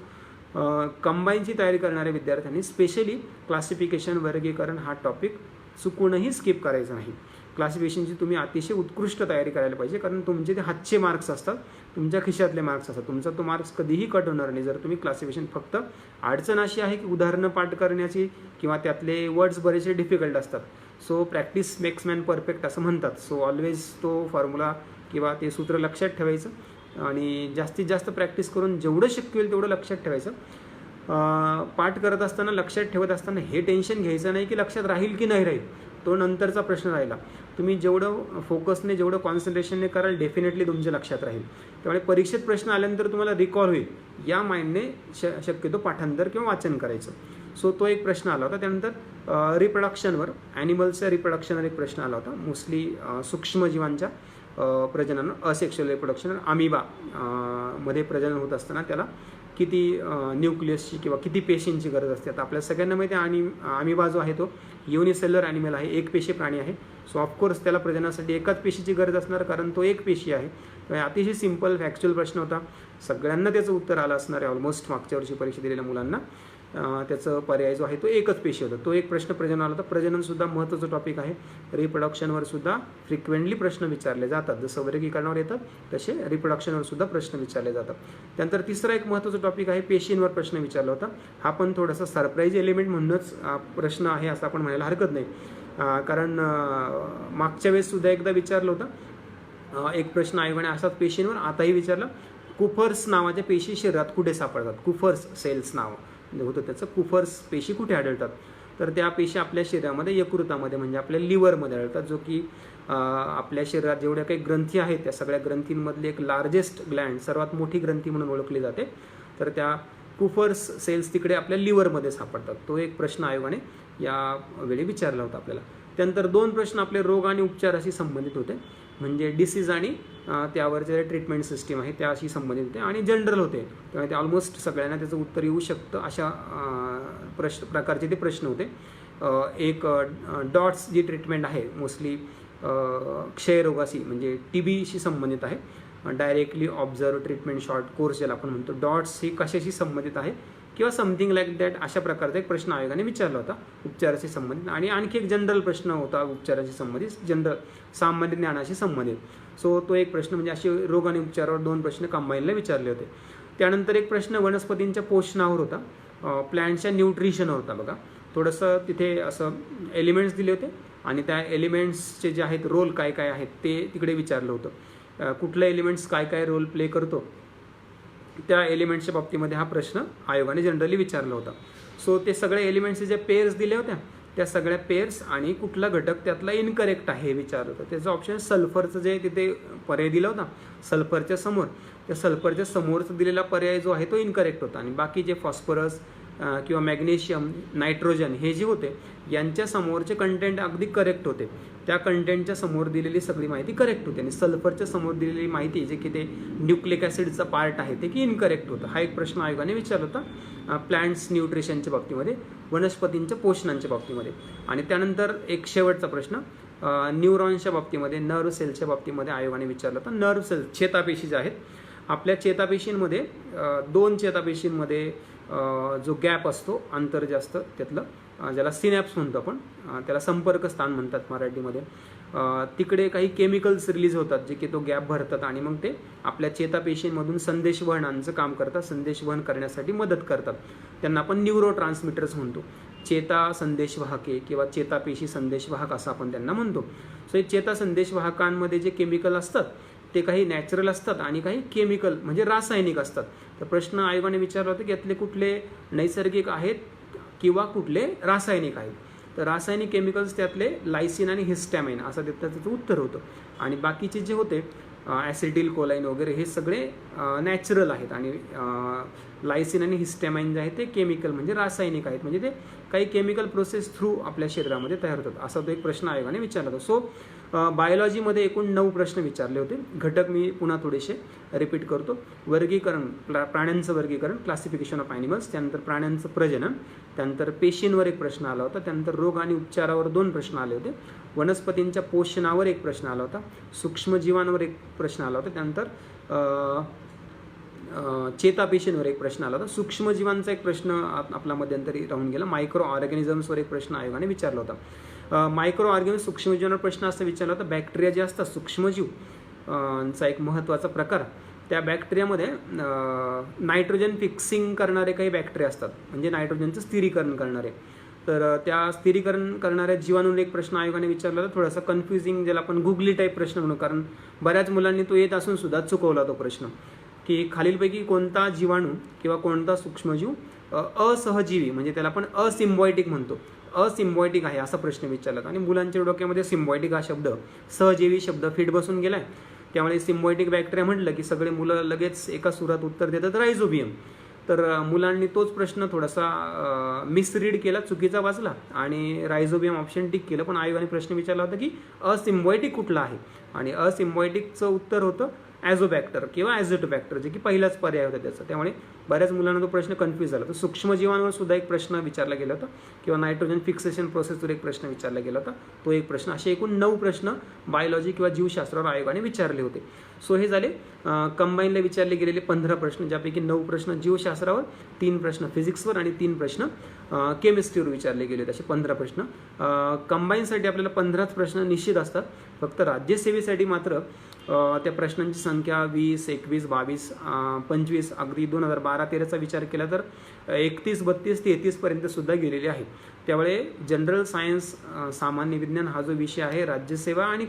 कंबाईनची तयारी करणाऱ्या विद्यार्थ्यांनी स्पेशली क्लासिफिकेशन वर्गीकरण हा टॉपिक चुकूनही स्किप करायचा नाही. क्लासिफिकेशनची तुम्ही अतिशय उत्कृष्ट तयारी करायला पाहिजे, कारण तुमचे ते हातचे मार्क्स असतात, तुमच्या खिशातले मार्क्स असतात. तुमचा तो मार्क्स कधीही कट होणार नाही जर तुम्ही क्लासिफिकेशन. फक्त अडचण अशी आहे की उदाहरणं पाठ करण्याची किंवा त्यातले वर्ड्स बरेचसे डिफिकल्ट असतात. So practice makes man perfect असं म्हणतात. सो ऑलवेज तो फॉर्म्युला किंवा ते सूत्र लक्षात ठेवायचं आणि जास्तीत जास्त प्रॅक्टिस करून जेवढं शक्य होईल तेवढं लक्षात ठेवायचं. पाठ करत असताना, लक्षात ठेवत असताना हे टेन्शन घ्यायचं नाही की लक्षात राहील की नाही राहील, तो नंतरचा प्रश्न राहिला. तुम्ही जेवढं फोकसने, जेवढं कॉन्सन्ट्रेशनने कराल डेफिनेटली तुमच्या लक्षात राहील. त्यामुळे परीक्षेत प्रश्न आल्यानंतर तुम्हाला रिकॉल होईल या माइंडने शक्यतो पाठांतर किंवा वाचन करायचं. सो तो एक प्रश्न आला होता. त्यानंतर रिप्रोडक्शनवर, ॲनिमल्सच्या रिप्रोडक्शनवर एक प्रश्न आला होता. मोस्टली सूक्ष्मजीवांच्या प्रजनन, असेक्शुअल रिप्रोडक्शन, अमिबा मध्ये प्रजनन होत असताना त्याला किती न्यूक्लियसची किंवा किती पेशींची गरज असते. आता आपल्या सगळ्यांना माहिती आहे आणि अमिबा जो आहे तो युनिसेल्युलर ॲनिमल आहे, एक पेशी प्राणी आहे. सो ऑफकोर्स त्याला प्रजननासाठी एकाच पेशीची गरज असणार, कारण तो एक पेशी आहे. अतिशय सिंपल फॅक्च्युअल प्रश्न होता, सगळ्यांना त्याचं उत्तर आलं असणार आहे. ऑलमोस्ट मागच्या वर्षी परीक्षा दिलेल्या मुलांना त्याचं पर्याय जो आहे तो एकच पेशी होता. तो एक प्रश्न प्रजनन आला होता. प्रजननसुद्धा महत्त्वाचं टॉपिक आहे. रिप्रोडक्शनवर सुद्धा फ्रिक्वेंटली प्रश्न विचारले जातात. जसं वर्गीकरणावर येतात तसे रिप्रोडक्शनवर सुद्धा प्रश्न विचारले जातात. त्यानंतर तिसरा एक महत्त्वाचा टॉपिक आहे, पेशींवर प्रश्न विचारला होता. हा पण थोडासा सरप्राईज एलिमेंट म्हणूनच प्रश्न आहे असं आपण म्हणायला हरकत नाही, कारण मागच्या वेळेस सुद्धा एकदा विचारलं होतं एक प्रश्न आयोगाने असाच पेशींवर. आताही विचारला, कुफर्स नावाच्या पेशी शरीरात कुठे सापडतात, कुफर्स सेल्स नाव होतं त्याचं. कुफर्स पेशी कुठे आढळतात, तर त्या पेशी आपल्या शरीरामध्ये यकृतामध्ये म्हणजे आपल्या लिव्हरमध्ये आढळतात, जो की आपल्या शरीरात जेवढ्या काही ग्रंथी आहेत त्या सगळ्या ग्रंथींमधली एक लार्जेस्ट ग्लँड, सर्वात मोठी ग्रंथी म्हणून ओळखली जाते. तर त्या कुफर्स सेल्स तिकडे आपल्या लिव्हरमध्ये सापडतात. तो एक प्रश्न आयोगाने यावेळी विचारला होता आपल्याला. त्यानंतर 2 प्रश्न आपले रोग आणि उपचाराशी संबंधित होते, म्हणजे डिसीज आणि त्यावरचे ट्रीटमेंट सिस्टीम आहे त्याशी संबंधित होते आणि जनरल होते. त्यामुळे ते ऑलमोस्ट सगळ्यांना त्याचं उत्तर येऊ शकतं अशा प्रकारचे ते प्रश्न होते. एक डॉट्स जी ट्रीटमेंट आहे मोस्टली क्षयरोगाशी म्हणजे TBशी संबंधित आहे. Directly observe treatment short course ज्याला आपण म्हणतो, डॉट्स ही कशाशी संबंधित आहे किंवा समथिंग लाईक दॅट, अशा प्रकारचा एक प्रश्न आयोगाने विचारला होता उपचाराशी संबंधित. आणि आणखी एक जनरल प्रश्न होता उपचाराशी संबंधित, जनरल सामान्य ज्ञानाशी संबंधित. सो तो एक प्रश्न म्हणजे असे रोग आणि उपचारावर 2 प्रश्न कंबाईनला विचारले होते. त्यानंतर एक प्रश्न वनस्पतींच्या पोषणावर होता, प्लॅन्टच्या न्यूट्रिशनवर होता. बघा थोडंसं तिथे असं एलिमेंट्स दिले होते आणि त्या एलिमेंट्सचे जे आहेत रोल काय काय आहेत ते तिकडे विचारलं होतं. कुठलं एलिमेंट्स काय काय रोल प्ले करतो त्या एलिमेंट्सच्या बाबतीमध्ये हा प्रश्न आयोगाने जनरली विचारला होता. सो ते सगळे एलिमेंट्सचे जे पेअर्स दिले होत्या त्या सगळ्या पेअर्स आणि कुठला घटक त्यातला इनकरेक्ट आहे हे विचारलं होतं. त्याचं ऑप्शन सल्फरचं जे तिथे पर्याय दिला होता सल्फरच्या समोर, त्या सल्फरच्या समोरचा दिलेला पर्याय जो आहे तो इनकरेक्ट होता आणि बाकी जे फॉस्फरस किंवा मॅग्नेशियम, नायट्रोजन हे जे होते यांच्या समोरचे कंटेंट अगदी करेक्ट होते. त्या कंटेंटच्या समोर दिलेली सगळी माहिती करेक्ट होती आणि सल्फरच्या समोर दिलेली माहिती जे की ते न्यूक्लिक ॲसिडचा पार्ट आहे ते की इनकरेक्ट होतं. हा एक प्रश्न आयोगाने विचारला होता प्लॅन्ट्स न्यूट्रिशनच्या बाबतीमध्ये, वनस्पतींच्या पोषणांच्या बाबतीमध्ये. आणि त्यानंतर एक शेवटचा प्रश्न, न्यूरॉन्सच्या बाबतीमध्ये, नर्व्ह सेलच्या बाबतीमध्ये आयोगाने विचारलं होतं. नर्व्ह सेल चेतापेशी ज्या आहेत, आपल्या चेतापेशींमध्ये 2 चेतापेशींमध्ये जो गॅप असतो, अंतर जे असतं त्यातलं, ज्याला सिनॅप्स म्हणतो आपण, त्याला संपर्क स्थान म्हणतात मराठीमध्ये, तिकडे काही केमिकल्स रिलीज होतात जे की तो गॅप भरतात आणि मग ते आपल्या चेतापेशींमधून संदेशवहनांचं काम करतात, संदेशवहन करण्यासाठी मदत करतात. त्यांना आपण न्यूरो ट्रान्समिटर्स म्हणतो. चेता संदेशवाहके किंवा चेतापेशी संदेशवाहक असं आपण त्यांना म्हणतो. सो हे चेता संदेशवाहकांमध्ये जे केमिकल असतात ते काही नॅचरल असतात आणि काही केमिकल म्हणजे रासायनिक असतात. तर प्रश्न आयोगाने विचारला होता की यातले कुठले नैसर्गिक आहेत किंवा कुठले रासायनिक आहेत. तर रासायनिक केमिकल्स त्यातले लायसिन आणि हिस्टॅमाइन असं त्याचं उत्तर होतं. आणि बाकीचे जे होते ॲसिटिल कोलाइन वगैरे हे सगळे नॅचरल आहेत आणि लायसिन आणि हिस्टॅमाइन जे आहे ते केमिकल म्हणजे रासायनिक आहेत, म्हणजे ते काही केमिकल प्रोसेस थ्रू आपल्या शरीरामध्ये तयार होतात. असा तो एक प्रश्न आयोगाने विचारला होता. सो बायोलॉजीमध्ये एकूण 9 प्रश्न विचारले होते. घटक मी पुन्हा थोडेसे रिपीट करतो. वर्गीकरण, प्राण्यांचं वर्गीकरण, क्लासिफिकेशन ऑफ ॲनिमल्स, त्यानंतर प्राण्यांचं प्रजनन, त्यानंतर पेशींवर एक प्रश्न आला होता, त्यानंतर रोग आणि उपचारावर 2 प्रश्न आले होते, वनस्पतींच्या पोषणावर एक प्रश्न आला होता, सूक्ष्मजीवांवर एक प्रश्न आला होता, त्यानंतर चेतापेशींवर एक प्रश्न आला होता, सूक्ष्मजीवांचा एक प्रश्न आपला मध्यंतरी राहून गेला, मायक्रो ऑर्गॅनिझम्सवर एक प्रश्न आयोगाने विचारला होता. मायक्रो ऑर्गॅनिझम सूक्ष्मजीवांवर प्रश्न असा विचारला होता, बॅक्टेरिया जे असतात सूक्ष्मजीव चा एक महत्त्वाचा प्रकार, त्या बॅक्टेरियामध्ये नायट्रोजन फिक्सिंग करणारे काही बॅक्टेरिया असतात, म्हणजे नायट्रोजनचं स्थिरीकरण करणारे. तर त्या स्थिरीकरण करणाऱ्या जीवाणूंवर एक प्रश्न आयोगाने विचारला होता, थोडासा कन्फ्युजिंग, ज्याला आपण गुगली टाईप प्रश्न म्हणू, कारण बऱ्याच मुलांनी तो येत असून सुद्धा चुकवला तो प्रश्न, की खालीलपैकी कोणता जीवाणू किंवा कोणता सूक्ष्मजीव असहजीवी म्हणजे त्याला आपण असिम्बायोटिक म्हणतो, असिम्बायोटिक आहे असा प्रश्न विचारला. आणि मुलांच्या डोक्यामध्ये सिम्बायोटिक हा शब्द, सहजीवी शब्द फिट बसून गेलाय, त्यामुळे सिम्बायोटिक बॅक्टेरिया म्हटलं की सगळे मुलं लगेच एका सुरात उत्तर देतात रायझोबियम. तर मुलांनी तोच प्रश्न थोडासा मिसरीड केला, चुकीचा वाचला आणि रायझोबियम ऑप्शन टिक केलं. पण आयोगाने प्रश्न विचारला होता की असिम्बायोटिक कुठला आहे, आणि असिम्बायोटिकचं उत्तर होतं ॲझोबॅक्टर किंवा ॲझोटोबॅक्टर, जे की पहिलाच पर्याय होता त्याचा. त्यामुळे बऱ्याच मुलांना तो प्रश्न कन्फ्यूज झाला. तर सूक्ष्मजीवांवर सुद्धा एक प्रश्न विचारला गेला होता किंवा नायट्रोजन फिक्सेशन प्रोसेसवर एक प्रश्न विचारला गेला होता, तो एक प्रश्न. असे एकूण 9 प्रश्न बायोलॉजी किंवा जीवशास्त्रावर आयोगाने विचारले होते. सो हे झाले कंबाईनला विचारले गेलेले 15 प्रश्न, ज्यापैकी 9 प्रश्न जीवशास्त्रावर, 3 प्रश्न फिजिक्सवर आणि 3 प्रश्न केमिस्ट्रीवर विचारले गेले होते. असे 15 प्रश्न. कंबाईनसाठी आपल्याला 15च प्रश्न निश्चित असतात. फक्त राज्यसेवेसाठी मात्र त्या प्रश्नांची संख्या 20, 21, 22, 25, अगदी 2012-13चा विचार केला तर 31, 32, 33 पर्यंत सुद्धा गेलेले आहे. त्यामुळे जनरल सायन्स, सामान्य विज्ञान हा जो विषय आहे, राज्यसेवा आणि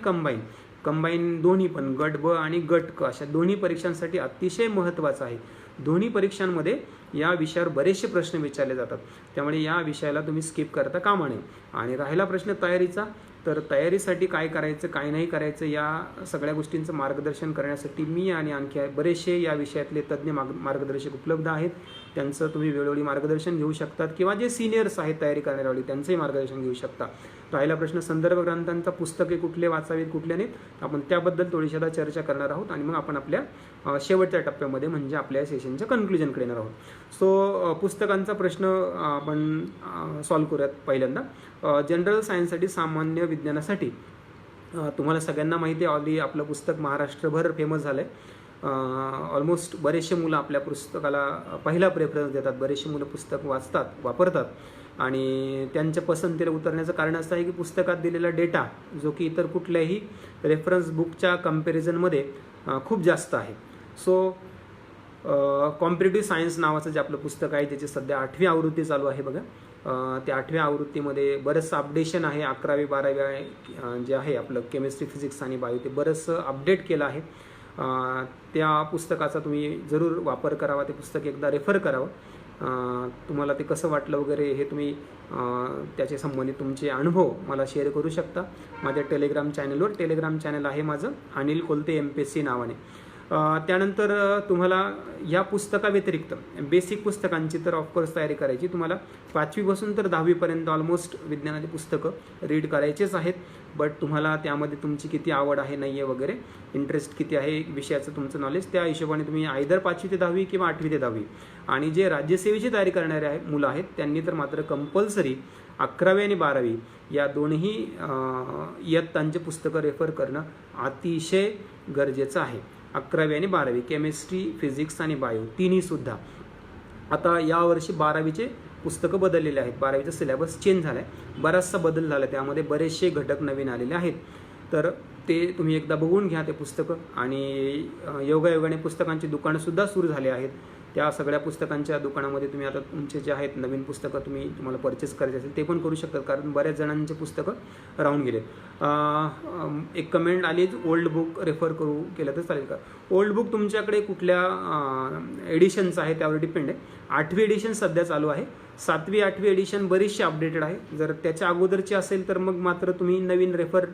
कंबाईन दोन्ही पण, गट ब आणि गट क अशा दोन्ही परीक्षांसाठी अतिशय महत्त्वाचा आहे. दोन्ही परीक्षांमध्ये या विषयावर बरेचसे प्रश्न विचारले जातात, त्यामुळे या विषयाला तुम्ही स्किप करता कामा नये. आणि राहिला प्रश्न तयारीचा, तर तयारीसाठी काय करायचं काय नाही करायचं या सगळ्या गोष्टींचं मार्गदर्शन करण्यासाठी मी आणि आणखी बरेचसे या विषयातले तज्ज्ञ मार्गदर्शक उपलब्ध आहेत. त्यांचं तुम्ही वेळोवेळी मार्गदर्शन घेऊ शकतात किंवा जे सिनियर्स आहेत तयारी करणाऱ्यावेळी त्यांचंही मार्गदर्शन घेऊ शकता. राहिला प्रश्न संदर्भ ग्रंथांचा, पुस्तके कुठले वाचावीत कुठले नाहीत, आपण त्याबद्दल थोडीशी आता चर्चा करणार आहोत आणि मग आपण आपल्या शेवटच्या टप्प्यामध्ये म्हणजे आपल्या सेशनच्या कन्क्लुजनकडे येणार आहोत. सो पुस्तकांचा प्रश्न आपण सॉल्व्ह करूयात. पहिल्यांदा जनरल सायन्ससाठी, सामान्य विज्ञानासाठी तुम्हाला सगळ्यांना माहिती आहे ऑलरेडी आपलं पुस्तक महाराष्ट्रभर फेमस झालं आहे. ऑलमोस्ट बरेचसे मुलं आपल्या पुस्तकाला पहिला प्रेफरन्स देतात, बरेचसे मुलं पुस्तक वाचतात, वापरतात आणि त्यांच्या पसंतीला उतरण्याचं कारण असं आहे की पुस्तकात दिलेला डेटा जो की इतर कुठल्याही रेफरन्स बुकच्या कम्पॅरिझनमध्ये खूप जास्त आहे. सो कॉम्पिटेटिव्ह सायन्स नावाचं जे आपलं पुस्तक आहे त्याची सध्या 8वी आवृत्ती चालू आहे बघा. त्या 8व्या आवृत्तीमध्ये बरंचसं अपडेशन आहे. 11वी 12वी जे आहे आपलं केमिस्ट्री, फिजिक्स आणि बायो ते बरंचसं अपडेट केलं आहे. त्या पुस्तकाचा तुम्ही जरूर वापर करावा, ते पुस्तक एकदा रेफर करावं. तुम्हाला ते कसं वाटलं वगैरे हे तुम्ही त्याचे संबंधित तुमचे अनुभव मला शेअर करू शकता माझ्या टेलिग्राम चॅनलवर. टेलिग्राम चॅनल आहे माझं अनिल कोलते MPSC नावाने. त्यानंतर तुम्हाला या पुस्तकाव्यतिरिक्त बेसिक पुस्तकांची तर ऑफकोर्स तयारी करायची. तुम्हाला 5वीपासून तर 10वीपर्यंत ऑलमोस्ट विज्ञानाची पुस्तकं रीड करायचेच आहेत. बट तुम्हाला त्यामध्ये तुमची किती आवड आहे नाही आहे वगैरे, इंटरेस्ट किती आहे विषयाचं तुमचं नॉलेज, त्या हिशोबाने तुम्ही आयदर 5वी ते 10वी किंवा 8वी ते 10वी. आणि जे राज्यसेवेची तयारी करणारे मुलं आहेत त्यांनी तर मात्र कंपल्सरी 11वी आणि 12वी या दोन्ही इयत्तांचे पुस्तकं रेफर करणं अतिशय गरजेचं आहे. 11वी आणि 12वी केमिस्ट्री, फिजिक्स आणि बायो तिन्हीसुद्धा. आता यावर्षी 12वीचे पुस्तकं बदललेले आहेत. 12वीचा सिलेबस चेंज झाला आहे, बराचसा बदल झाला, त्यामध्ये बरेचसे घटक नवीन आलेले आहेत. तर ते तुम्ही एकदा बघून घ्या ते पुस्तकं. आणि योगायोगाने पुस्तकांची दुकानंसुद्धा सुरू झाली आहेत. त्या सगळ्या पुस्तकांच्या दुकानामध्ये तुम्ही आता तुमचे जे आहेत नवीन पुस्तकं तुम्हाला परचेस करायचे असेल ते पण करू शकतात, कारण बऱ्याच जणांचे पुस्तकं राहून गेले. एक कमेंट आली, ओल्ड बुक रेफर केलं तर चालेल का? ओल्ड बुक तुमच्याकडे कुठल्या एडिशनचं आहे त्यावर डिपेंड आहे. 8वी एडिशन सध्या चालू आहे. 7वी 8वी एडिशन बरीचशी अपडेटेड आहे. जर त्याच्या अगोदरची असेल तर मग मात्र तुम्ही नवीन रेफर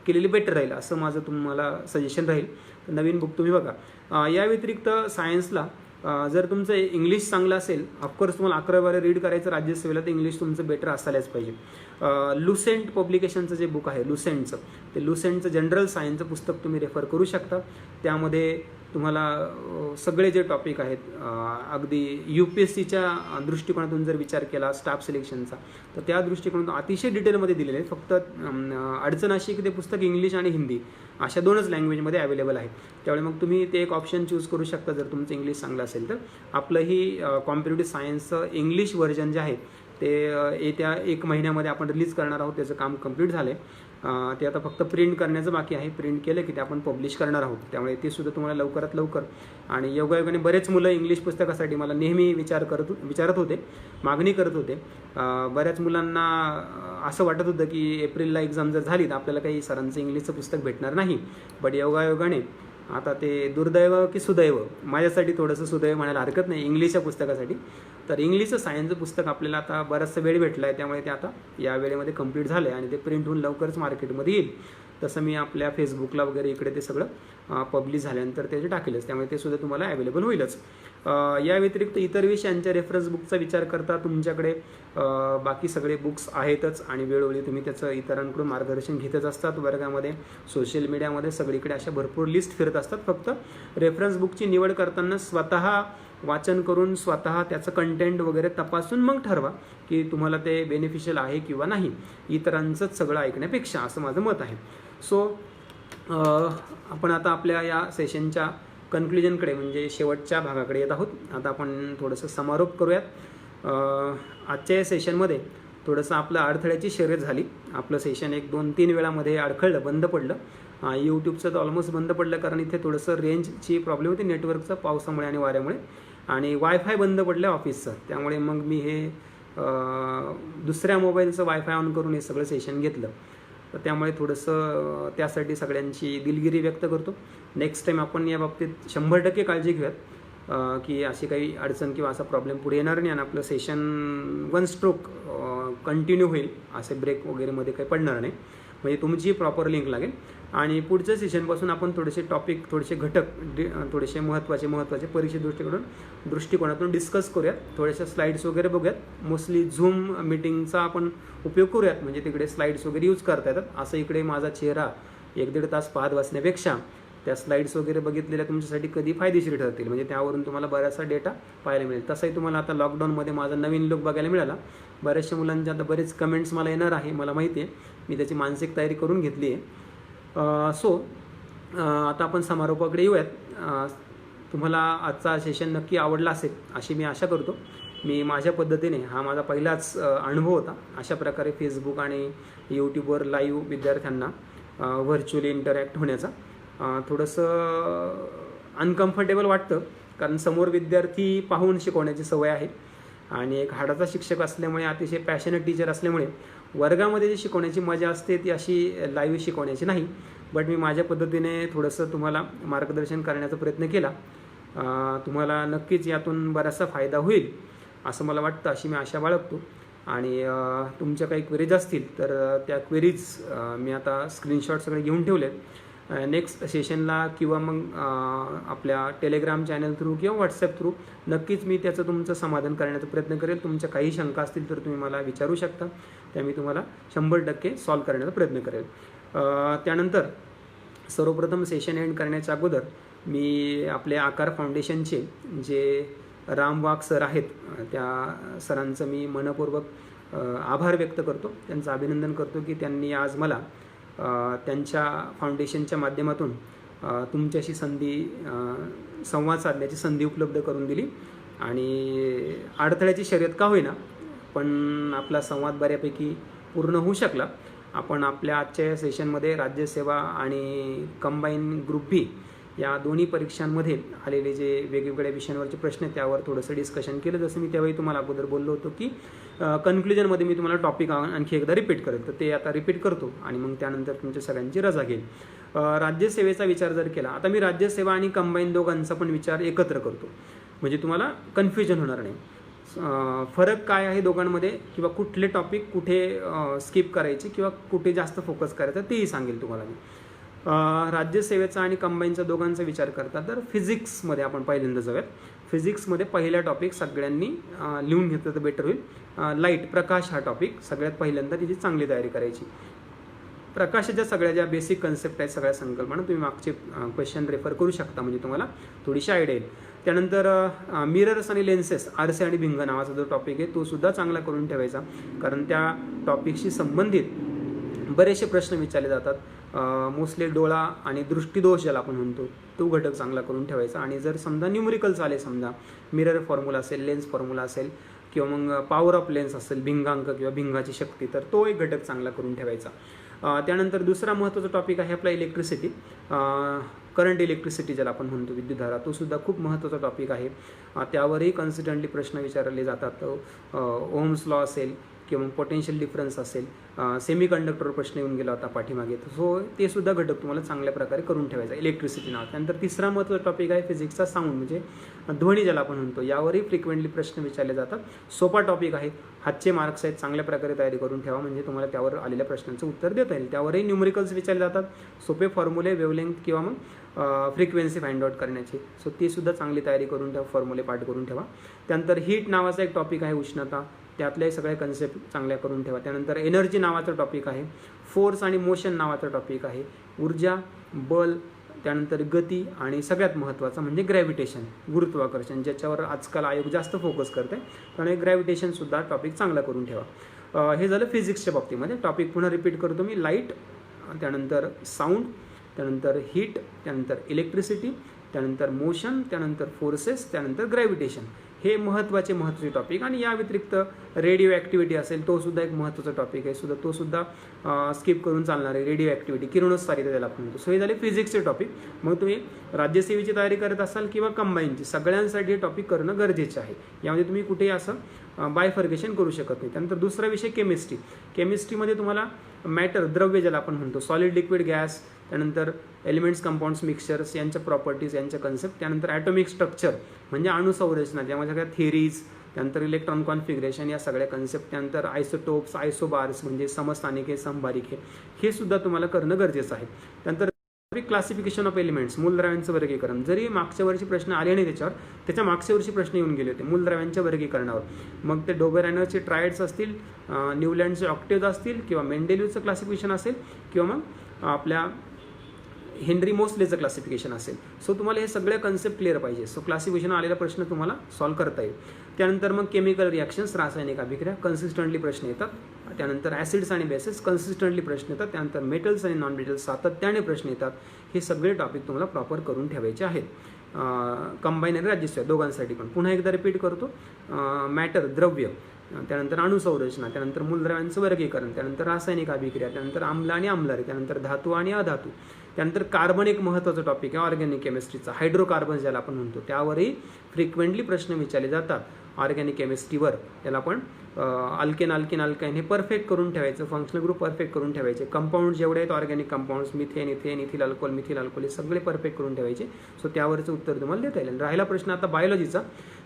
केलेली बेटर राहील, असं माझं तुम्हाला सजेशन राहील. नवीन बुक तुम्ही बघा. या व्यतिरिक्त सायन्सला जर तुमचं इंग्लिश चांगलं असेल, ऑफकोर्स तुम्हाला 11वी रीड करायचं राज्यसेवेला, तर इंग्लिश तुमचं बेटर असायलाच पाहिजे. लुसेंट पब्लिकेशनचं जे बुक आहे लुसेंटचं, ते लुसेंटचं जनरल सायन्सचं पुस्तक तुम्ही रेफर करू शकता. त्यामध्ये तुम्हाला सगळे जे टॉपिक आहेत, अगदी UPSCच्या दृष्टिकोनातून जर विचार केला स्टाफ सिलेक्शनचा, तर त्या दृष्टिकोनातून अतिशय डिटेलमध्ये दिलेले आहेत. फक्त अडचण अशी की ते पुस्तक इंग्लिश आणि हिंदी अशा 2च लँग्वेजमध्ये अवेलेबल आहे. त्यामुळे मग तुम्ही ते एक ऑप्शन चूज करू शकता जर तुमचं इंग्लिश चांगलं असेल तर. आपलंही कॉम्पिटेटिव्ह सायन्सचं इंग्लिश व्हर्जन जे आहे ते येत्या 1 महिन्यामध्ये आपण रिलीज करणार आहोत. त्याचं काम कंप्लीट झालं आहे. ते आता फक्त प्रिंट करण्याचं बाकी आहे. प्रिंट केलं की ते आपण पब्लिश करणार आहोत. त्यामुळे ते सुद्धा तुम्हाला लवकरात लवकर. आणि योगायोगाने बरेच मुलं इंग्लिश पुस्तकासाठी मला नेहमी विचारत होते, मागणी करत होते. बऱ्याच मुलांना असं वाटत होतं की एप्रिलला एक्झाम जर झाली तर आपल्याला काही सरांचं इंग्लिशचं पुस्तक भेटणार नाही. बट योगायोगाने आता ते दुर्दैव की सुदैव, माझ्यासाठी थोडंसं सुदैव म्हणायला हरकत नाही इंग्लिशच्या पुस्तकासाठी. तर इंग्लिशचं सायन्सचं पुस्तक आपल्याला आता बराचसा वेळ भेटला आहे, त्यामुळे ते आता या वेळेमध्ये कंप्लीट झालं आहे आणि ते प्रिंट होऊन लवकरच मार्केटमध्ये येईल. तसं मी आपल्या फेसबुकला वगैरे इकडे ते सगळं पब्लिश झाल्यानंतर त्याचे टाकेलच, त्यामुळे ते सुद्धा तुम्हाला अवेलेबल होईलच. या व्यतिरिक्त इतर विषयांच्या रेफरन्स बुकचा विचार करता तुमच्याकडे बाकी सगळे बुक्स आहेतच आणि वेळोवेळी तुम्ही त्याचं इतरांकडून मार्गदर्शन घेतच असतात. वर्गामध्ये, सोशल मीडियामध्ये सगळीकडे अशा भरपूर लिस्ट फिरत असतात. फक्त रेफरन्स बुकची निवड करताना स्वतः वाचन करून स्वतः त्याचं कंटेंट वगैरे तपासून मग ठरवा की तुम्हाला ते बेनिफिशियल आहे किंवा नाही, इतरांचंच सगळं ऐकण्यापेक्षा, असं माझं मत आहे. सो आपण आता आपल्या या सेशनच्या कन्क्ल्युजनकडे म्हणजे शेवटच्या भागाकडे येत आहोत. आता आपण थोडंसं समारोप करूयात. आजच्या या सेशनमध्ये थोडंसं आपलं अडथळ्याची शर्यत झाली. आपलं सेशन 1-2-3 वेळामध्ये अडखळलं, बंद पडलं. यूट्यूबचं तर ऑलमोस्ट बंद पडलं, कारण इथे थोडंसं रेंजची प्रॉब्लेम होती नेटवर्कचा, पावसामुळे आणि वाऱ्यामुळे. आणि वायफाय बंद पडलं ऑफिसचं, त्यामुळे मग मी हे दुसऱ्या मोबाईलचं वायफाय ऑन करून हे सगळं सेशन घेतलं. तर त्यामुळे थोडंसं त्यासाठी सगळ्यांची दिलगिरी व्यक्त करतो. नेक्स्ट टाईम आपण या बाबतीत 100% काळजी घेऊयात की अशी काही अडचण किंवा असा प्रॉब्लेम पुढे येणार नाही आणि आपलं सेशन 1 स्ट्रोक कंटिन्यू होईल, असे ब्रेक वगैरेमध्ये काही पडणार नाही. म्हणजे तुमची प्रॉपर लिंक लागेल. आणि पुढच्या सेशनपासून आपण थोडेसे टॉपिक, थोडेसे घटक, थोडेसे महत्त्वाचे परीक्षे दृष्टिकोनातून डिस्कस करूयात. थोड्याशा स्लाईड्स वगैरे बघूयात. मोस्टली झूम मीटिंगचा आपण उपयोग करूयात, म्हणजे तिकडे स्लाईड्स वगैरे यूज करता येतात. असं इकडे माझा चेहरा 1-1.5 तास पाहत बसण्यापेक्षा त्या स्लाईड्स वगैरे बघितलेल्या तुमच्यासाठी कधी फायदेशीर ठरतील, म्हणजे त्यावरून तुम्हाला बराचसा डेटा पाहायला मिळेल. तसंही तुम्हाला आता लॉकडाऊनमध्ये माझा नवीन लुक बघायला मिळाला. बऱ्याचशा मुलांच्या आता बरेच कमेंट्स मला येणार आहे, मला माहिती आहे. मी त्याची मानसिक तयारी करून घेतली आहे. सो आता आपण समारोपाकडे येऊयात. तुम्हाला आजचा सेशन नक्की आवडला असेल अशी मी आशा करतो. मी माझ्या पद्धतीने, हा माझा पहिलाच अनुभव होता अशा प्रकारे फेसबुक आणि यूट्यूबवर लाईव्ह विद्यार्थ्यांना व्हर्च्युअली इंटरॅक्ट होण्याचा. थोडंसं अनकम्फर्टेबल वाटतं, कारण समोर विद्यार्थी पाहून शिकवण्याची सवय आहे आणि एक हाडाचा शिक्षक असल्यामुळे, अतिशय पॅशनेट टीचर असल्यामुळे वर्गामध्ये जी शिकवण्याची मजा असते ती अशी लाईव्ह शिकवण्याची नाही. बट मी माझ्या पद्धतीने थोडंसं तुम्हाला मार्गदर्शन करण्याचा प्रयत्न केला. तुम्हाला नक्कीच यातून बराचसा फायदा होईल असं मला वाटतं, अशी मी आशा बाळगतो. आणि तुमच्या काही क्वेरीज असतील तर त्या क्वेरीज मी आता स्क्रीनशॉट सगळे घेऊन ठेवले. नेक्स्ट सेशनला किंवा मग आपल्या टेलिग्राम चॅनल थ्रू किंवा व्हॉट्सॲप थ्रू नक्कीच मी त्याचं तुमचं समाधान करण्याचा प्रयत्न करेल. तुमच्या काही शंका असतील तर तुम्ही मला विचारू शकता, त्या मी तुम्हाला 100% सॉल्व करण्याचा प्रयत्न करेल. त्यानंतर सर्वप्रथम सेशन एंड करण्याच्या अगोदर मी आपले आकार फाउंडेशनचे जे राम वाघ सर आहेत, त्या सरांचं मी मनपूर्वक आभार व्यक्त करतो, त्यांचं अभिनंदन करतो की त्यांनी आज मला त्यांच्या फाउंडेशनच्या माध्यमातून तुमच्याशी संवाद साधण्याची संधी उपलब्ध करून दिली आणि अडथळ्याची शर्यत का होईना पण आपला संवाद बऱ्यापैकी पूर्ण होऊ शकला. आपण आपल्या आजच्या या सेशनमध्ये राज्यसेवा आणि कंबाईन ग्रुप बी या दोन्ही परीक्षांमध्ये आलेले जे वेगवेगळ्या विषयांवरचे प्रश्न आहेत त्यावर थोडंसं डिस्कशन केलं. जसं मी त्यावेळी तुम्हाला अगोदर बोललो होतो की कन्क्लुजनमध्ये मी तुम्हाला टॉपिक आणखी एकदा रिपीट करेल, तर ते आता रिपीट करतो आणि मग त्यानंतर तुमच्या सगळ्यांची रजा घेईल. राज्यसेवेचा विचार जर केला, आता मी राज्यसेवा आणि कंबाईन दोघांचा पण विचार एकत्र करतो म्हणजे तुम्हाला कन्फ्युजन होणार नाही. फरक काय आहे दोघांमध्ये किंवा कुठले टॉपिक कुठे स्किप करायचे किंवा कुठे जास्त फोकस करायचा तेही सांगेल तुम्हाला मी. राज्यसेवेचा आणि कंबाईनचा दोघांचा विचार करता तर फिजिक्समध्ये आपण पहिल्यांदा जाऊयात. फिजिक्समध्ये पहिला टॉपिक सगळ्यांनी लिहून घेतलं तर बेटर होईल. लाईट, प्रकाश हा टॉपिक सगळ्यात पहिल्यांदा त्याची चांगली तयारी करायची. प्रकाशाच्या सगळ्या ज्या बेसिक कन्सेप्ट आहेत, सगळ्या संकल्पना तुम्ही मागचे क्वेश्चन रेफर करू शकता म्हणजे तुम्हाला थोडीशी आयडिया येईल. त्यानंतर मिरर्स आणि लेन्सेस, आरसे आणि भिंग नावाचा जो टॉपिक आहे तो सुद्धा चांगला करून ठेवायचा, कारण त्या टॉपिकशी संबंधित बरेचसे प्रश्न विचारले जातात. मोस्टली डोळा आणि दृष्टीदोष ज्याला आपण म्हणतो तो घटक चांगला करून ठेवायचा. आणि जर समजा न्यूमरिकल्स आले, समजा मिरर फॉर्म्युला असेल, लेन्स फॉर्म्युला असेल किंवा मग पॉवर ऑफ लेन्स असेल, भिंगांक किंवा भिंगाची शक्ती, तर तो एक घटक चांगला करून ठेवायचा. त्यानंतर दुसरा महत्त्वाचा टॉपिक आहे आपला इलेक्ट्रिसिटी, करंट इलेक्ट्रिसिटी ज्याला आपण म्हणतो, विद्युतधारा, तो सुद्धा खूप महत्त्वाचा टॉपिक आहे. त्यावरही कन्सिस्टंटली प्रश्न विचारले जातात. ओम्स लॉ असेल किंवा मग पोटेन्शियल डिफरन्स असेल, सेमी कंडक्टर प्रश्न येऊन गेला होता पाठीमागे, सो ते सुद्धा घटक तुम्हाला चांगल्या प्रकारे करून ठेवायचा इलेक्ट्रिसिटी नाव. त्यानंतर तिसरा महत्त्वाचा टॉपिक आहे फिजिक्सचा साऊंड म्हणजे ध्वनी ज्याला आपण म्हणतो, यावरही फ्रिक्वेंटली प्रश्न विचारले जातात. सोपा टॉपिक आहे, हातचे मार्क्स आहेत, चांगल्या प्रकारे तयारी करून ठेवा म्हणजे तुम्हाला त्यावर आलेल्या प्रश्नांचं उत्तर देता येईल. त्यावरही न्यूमरिकल्स विचारले जातात, सोपे फॉर्म्युले, वेवलेंथ किंवा मग फ्रिक्वेन्सी फाइंड आउट करण्याची, सो ती सुद्धा चांगली तयारी करून ठेवा, फॉर्म्युले पाठ करून ठेवा. त्यानंतर हीट नावाचा एक टॉपिक आहे, उष्णता, त्यातल्याही सगळ्या कन्सेप्ट चांगल्या करून ठेवा. त्यानंतर एनर्जी नावाचा टॉपिक आहे, फोर्स आणि मोशन नावाचा टॉपिक आहे, ऊर्जा, बल, त्यानंतर गती आणि सगळ्यात महत्त्वाचं म्हणजे ग्रॅव्हिटेशन, गुरुत्वाकर्षण, ज्याच्यावर आजकाल आयोग जास्त फोकस करते, त्यामुळे ग्रॅव्हिटेशनसुद्धा टॉपिक चांगला करून ठेवा. हे झालं फिजिक्सच्या बाबतीमध्ये. टॉपिक पुन्हा रिपीट करतो मी, लाईट, त्यानंतर साऊंड, त्यानंतर हीट, त्यानंतर इलेक्ट्रिसिटी, त्यानंतर मोशन, त्यानंतर फोर्सेस, त्यानंतर ग्रॅव्हिटेशन, हे महत्त्वाचे टॉपिक. आणि या व्यतिरिक्त रेडिओ ॲक्टिव्हिटी असेल, तो सुद्धा एक महत्त्वाचा टॉपिक आहे, तो सुद्धा स्किप करून चालणार आहे. रेडिओ ॲक्टिव्हिटी, किरणोत्सारिता त्याला आपण म्हणतो. सो हे झाले फिजिक्सचे टॉपिक. मग तुम्ही राज्यसेवेची तयारी करत असाल किंवा कंबाईनची, सगळ्यांसाठी हे टॉपिक करणं गरजेचं आहे. यामध्ये तुम्ही कुठेही असं बायफर्गेशन करू शकत नाही. त्यानंतर दुसरा विषय केमिस्ट्री. केमिस्ट्रीमध्ये तुम्हाला मॅटर, द्रव्य ज्याला आपण म्हणतो, सॉलिड, लिक्विड, गॅस, त्यानंतर एलिमेंट्स, कंपाऊंड्स, मिक्सचर्स यांच्या प्रॉपर्टीज, यांच्या कन्सेप्ट, त्यानंतर ॲटॉमिक स्ट्रक्चर म्हणजे अणुसंरचना, ज्यामध्ये सगळ्या थिअरीज, त्यानंतर इलेक्ट्रॉन कॉन्फिगरेशन या सगळ्या कन्सेप्ट, त्यानंतर आयसोटोप्स, आयसोबार्स म्हणजे समस्थानिके, समबारिके, हे सुद्धा तुम्हाला करणं गरजेचं आहे. त्यानंतर क्लासिफिकेशन ऑफ एलिमेंट्स, मूलद्रव्यांचं वर्गीकरण, जरी मागच्या वर्षी प्रश्न आले नाही त्याच्या मागच्या वर्षी प्रश्न येऊन गेले होते मूलद्रव्यांच्या वर्गीकरणावर. मग ते डोबेरानरचे ट्रायड्स असतील, न्यूलँडचे ऑक्टेव्ज असतील किंवा मेंडेलिव्हचं क्लासिफिकेशन असेल किंवा मग आपल्या हेनरी मोसलेचं क्लासिफिकेशन असेल. सो तुम्हाला हे सगळे कन्सेप्ट क्लिअर पाहिजे. सो क्लासिफिकेशन आलेला प्रश्न तुम्हाला सॉल्व्ह करता येईल. त्यानंतर मग केमिकल रिॲक्शन्स, रासायनिक अभिक्रिया, कन्सिस्टंटली प्रश्न येतात. त्यानंतर ॲसिड्स आणि बेसेस, कन्सिस्टंटली प्रश्न येतात. त्यानंतर मेटल्स आणि नॉन मेटल्स, सातत्याने प्रश्न येतात. हे सगळे टॉपिक तुम्हाला प्रॉपर करून ठेवायचे आहेत, कंबाईन आणि राज्यसेवा दोघांसाठी पण. पुन्हा एकदा रिपीट करतो, मॅटर, द्रव्य, त्यानंतर अणुसंरचना, त्यानंतर मूलद्रव्यांचं वर्गीकरण, त्यानंतर रासायनिक अभिक्रिया, त्यानंतर आम्ल आणि आम्लरे, त्यानंतर धातू आणि अधातू, त्यानंतर कार्बन एक महत्त्वाचा टॉपिक आहे ऑर्गॅनिक केमिस्ट्रीचा, हायड्रोकार्बन ज्याला आपण म्हणतो, त्यावरही फ्रिक्वेंटली प्रश्न विचारले जातात ऑर्गॅनिक केमिस्ट्रीवर. त्याला आपण अल्केन हे परफेक्ट करून ठेवायचं, फंक्शनल ग्रुप परफेक्ट करून ठेवायचे, कंपाऊंड जेवढे आहेत organic compounds, methane, ethane, ethyl alcohol, methyl alcohol, हे सगळे परफेक्ट करून ठेवायचे. सो त्यावरचं उत्तर तुम्हाला देता येईल. राहिला प्रश्न आता बायोलॉजीचा.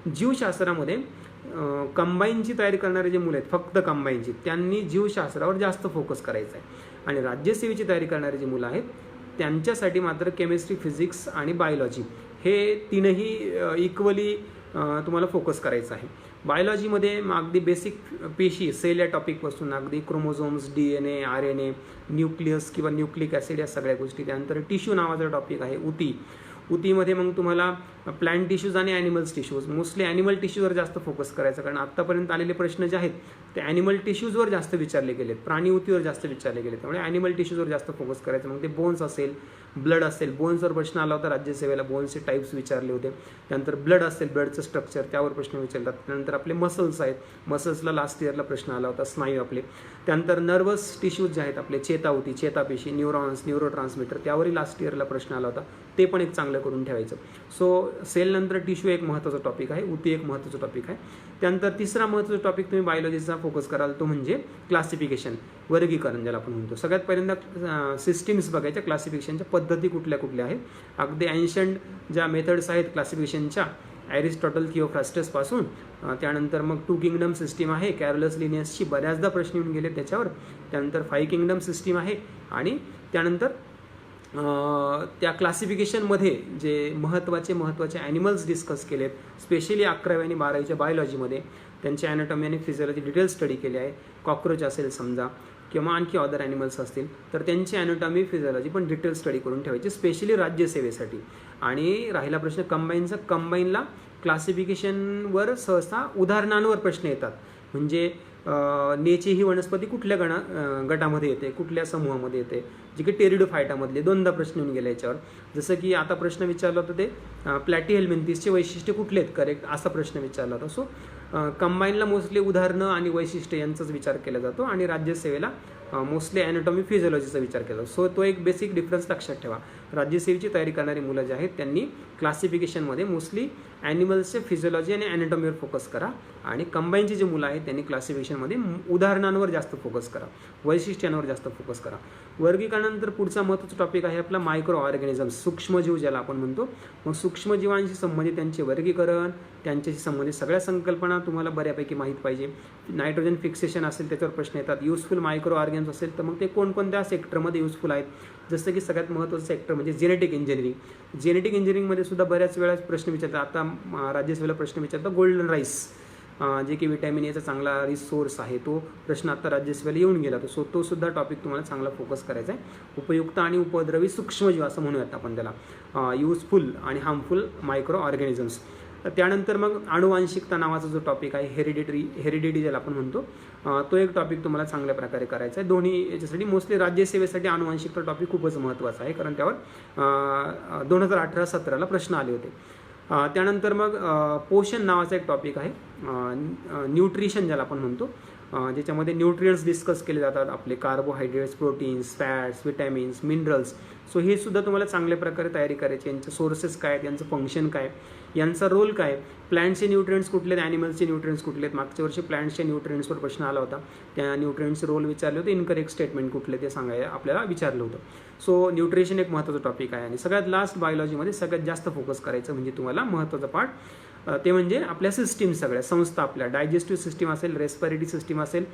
जीवशास्त्रामध्ये कंबाईनची तयारी करणारे जे मुलं आहेत, फक्त कंबाईनची, त्यांनी जीवशास्त्रावर जास्त फोकस करायचा आहे. आणि राज्यसेवेची तयारी करणारे जे मुलं आहेत त्यांच्यासाठी मात्र केमिस्ट्री, फिजिक्स आणि बायोलॉजी हे तीनही इक्वली तुम्हाला फोकस करायचं आहे. बायोलॉजीमध्ये अगदी बेसिक पेशी, सेल या टॉपिकपासून अगदी क्रोमोझोम्स, DNA, RNA, न्यूक्लियस किंवा न्यूक्लिक ॲसिड या सगळ्या गोष्टी. त्यानंतर टिश्यू नावाचा टॉपिक आहे, उती, उतीमध्ये मग तुम्हाला प्लांट टिश्यूज आणि ॲनिमल्स टिश्यूज, मोस्टली ॲनिमल टिश्यूजवर जास्त फोकस करायचं, कारण आत्तापर्यंत आलेले प्रश्न जे आहेत ते ॲनिमल टिश्यूजवर जास्त विचारले गेलेत, प्राणी उतीवर जास्त विचारले गेले, त्यामुळे ॲनिमल टिश्यूजवर जास्त फोकस करायचं. मग ते बोन्स असेल, ब्लड असेल, बोन्सवर प्रश्न आला होता राज्यसेवेला, बोन्सचे टाईप्स विचारले होते. त्यानंतर ब्लड असेल, ब्लडचं स्ट्रक्चर, त्यावर प्रश्न विचारतात. त्यानंतर आपले मसल्स आहेत, मसल्सला लास्ट इयरला प्रश्न आला होता, स्नायू आपले. त्यानंतर नर्वस टिश्यूज जे आहेत आपले, चेतावती, चेतापेशी, न्यूरॉन्स, न्यूरोट्रान्समीटर, त्यावरही लास्ट इयरला प्रश्न आला होता, ते पण एक चांगलं करून ठेवायचं. सो सेलनंतर टिश्यू एक महत्त्वाचा टॉपिक आहे, उती एक महत्त्वाचं टॉपिक आहे. त्यानंतर तिसरा महत्त्वाचा टॉपिक तुम्ही बायोलॉजीचा फोकस कराल तो म्हणजे क्लासिफिकेशन, वर्गीकरण ज्याला आपण म्हणतो. सगळ्यात पहिल्यांदा सिस्टीम्स बघायच्या, क्लासिफिकेशनच्या पद्धती कुठल्या कुठल्या आहेत. अगदी एन्शंट ज्या मेथड्स आहेत क्लासिफिकेशनच्या, ॲरिस्टॉटल, थिओफ्रास्टसपासून, त्यानंतर मग 2 किंगडम सिस्टीम आहे, कॅरोलस लिनियसची बऱ्याचदा प्रश्न येऊन गेले त्याच्यावर. त्यानंतर 5 किंगडम सिस्टीम आहे, आणि त्यानंतर त्या क्लासिफिकेशनमध्ये जे महत्त्वाचे ॲनिमल्स डिस्कस केलेत, स्पेशली 11वी आणि 12वीच्या बायोलॉजीमध्ये त्यांची ॲनाटॉमी आणि फिजिओलॉजी डिटेल स्टडी केली आहे. कॉक्रोच असेल समजा, किंवा आणखी अदर ॲनिमल्स असतील तर त्यांची ॲनाटॉमी फिजिओलॉजी पण डिटेल स्टडी करून ठेवायची, स्पेशली राज्यसेवेसाठी. आणि राहिला प्रश्न कंबाईनचा, कंबाईनला क्लासिफिकेशनवर सहसा उदाहरणांवर प्रश्न येतात. म्हणजे नेचे ही वनस्पती कुठल्या गटामध्ये येते, कुठल्या समूहामध्ये येते, जे की टेरिडोफायटामधले 2दा प्रश्न येऊन गेले याच्यावर. जसं की आता प्रश्न विचारला होता ते प्लॅटीहेल्मिंथिसचे वैशिष्ट्य कुठले आहेत करेक्ट, असा प्रश्न विचारला होता. सो कंबाईनला मोस्टली उदाहरणं आणि वैशिष्ट्य यांचाच विचार केला जातो, आणि राज्यसेवेला मोस्टली ॲनाटॉमी फिजिओलॉजीचा विचार केला जातो. सो तो एक बेसिक डिफरन्स लक्षात ठेवा. राज्यसेवेची तयारी करणारी मुलं जे आहेत त्यांनी क्लासिफिकेशनमध्ये मोस्टली ॲनिमल्सचे फिजिओलॉजी आणि ॲनाटॉमीवर फोकस करा, आणि कंबाईनची जी मुलं आहेत त्यांनी क्लासिफिकेशनमध्ये उदाहरणांवर जास्त फोकस करा, वैशिष्ट्यांवर जास्त फोकस करा. वर्गीकरणानंतर पुढचा महत्त्वाचा टॉपिक आहे आपला मायक्रो ऑर्गॅनिझम्स, सूक्ष्मजीव ज्याला आपण म्हणतो. मग सूक्ष्मजीवांशी संबंधित त्यांचे वर्गीकरण, त्यांच्याशी संबंधित सगळ्या संकल्पना तुम्हाला बऱ्यापैकी माहीत पाहिजे. नायट्रोजन फिक्सेशन असेल त्याच्यावर प्रश्न येतात. युजफुल मायक्रो ऑर्गॅन्स असेल तर मग ते कोणकोणत्या सेक्टरमध्ये युजफुल आहेत. जसं की सगळ्यात महत्त्वाचं सेक्टर म्हणजे जेनेटिक इंजिनिअरिंग. जेनेटिक इंजिनिअरिंगमध्ये सुद्धा बऱ्याच वेळा प्रश्न विचारतात. आता राज्यसेवेला प्रश्न विचारतात गोल्डन राईस, जे की विटॅमिन एचा चांगला रिसोर्स आहे, तो प्रश्न आता राज्यसेवेला येऊन गेला. तो सुद्धा टॉपिक तुम्हाला चांगला फोकस करायचा आहे. उपयुक्त आणि उपद्रवी सूक्ष्मजीव असं म्हणूयात आपण त्याला, युजफुल आणि हार्मफुल मायक्रो ऑर्गॅनिझम्स. त्यानंतर मग अनुवांशिकता नावाचा जो टॉपिक आहे, हेरिडिटी ज्याला आपण म्हणतो, तो एक टॉपिक तुम्हाला चांगल्या प्रकारे करायचा आहे. दोन्ही याच्यासाठी मोस्टली राज्यसेवेसाठी अनुवांशिकता टॉपिक खूपच महत्त्वाचा आहे, कारण त्यावर 2018-17ला प्रश्न आले होते. त्यानंतर मग पोषण नावाचा एक टॉपिक आहे, न्यूट्रिशन ज्याला आपण म्हणतो, ज्याच्यामध्ये न्यूट्रियंट्स डिस्कस केले जातात, आपले carbohydrates, proteins, fats, vitamins, minerals. So हे सुद्धा तुम्हाला चांगल्या प्रकारे तयारी करायची. यांचे सोर्सेस काय आहेत, यांचं फंक्शन काय, यांचा रोल काय, प्लांट्सचे न्यूट्रियंट्स कुठले आहेत, ॲनिमल्सचे न्यूट्रियंट्स कुठले आहेत. मागच्या वर्षी प्लांट्सच्या न्यूट्रियंट्सवर प्रश्न आला होता, त्या न्यूट्रियंट्सचे रोल विचारले होते, इनकरेक्ट स्टेटमेंट कुठले ते सांगायला आपल्याला विचारलं होतं. सो न्यूट्रिशन एक महत्त्वाचं टॉपिक आहे. आणि सगळ्यात लास्ट बायोलॉजीमध्ये सगळ्यात जास्त फोकस करायचं म्हणजे तुम्हाला महत्त्वाचा पार्ट ते म्हणजे आपल्या सिस्टीम, सगळ्या संस्था, आपल्या डायजेस्टिव्ह सिस्टीम असेल, रेस्पिरेटरी सिस्टीम असेल,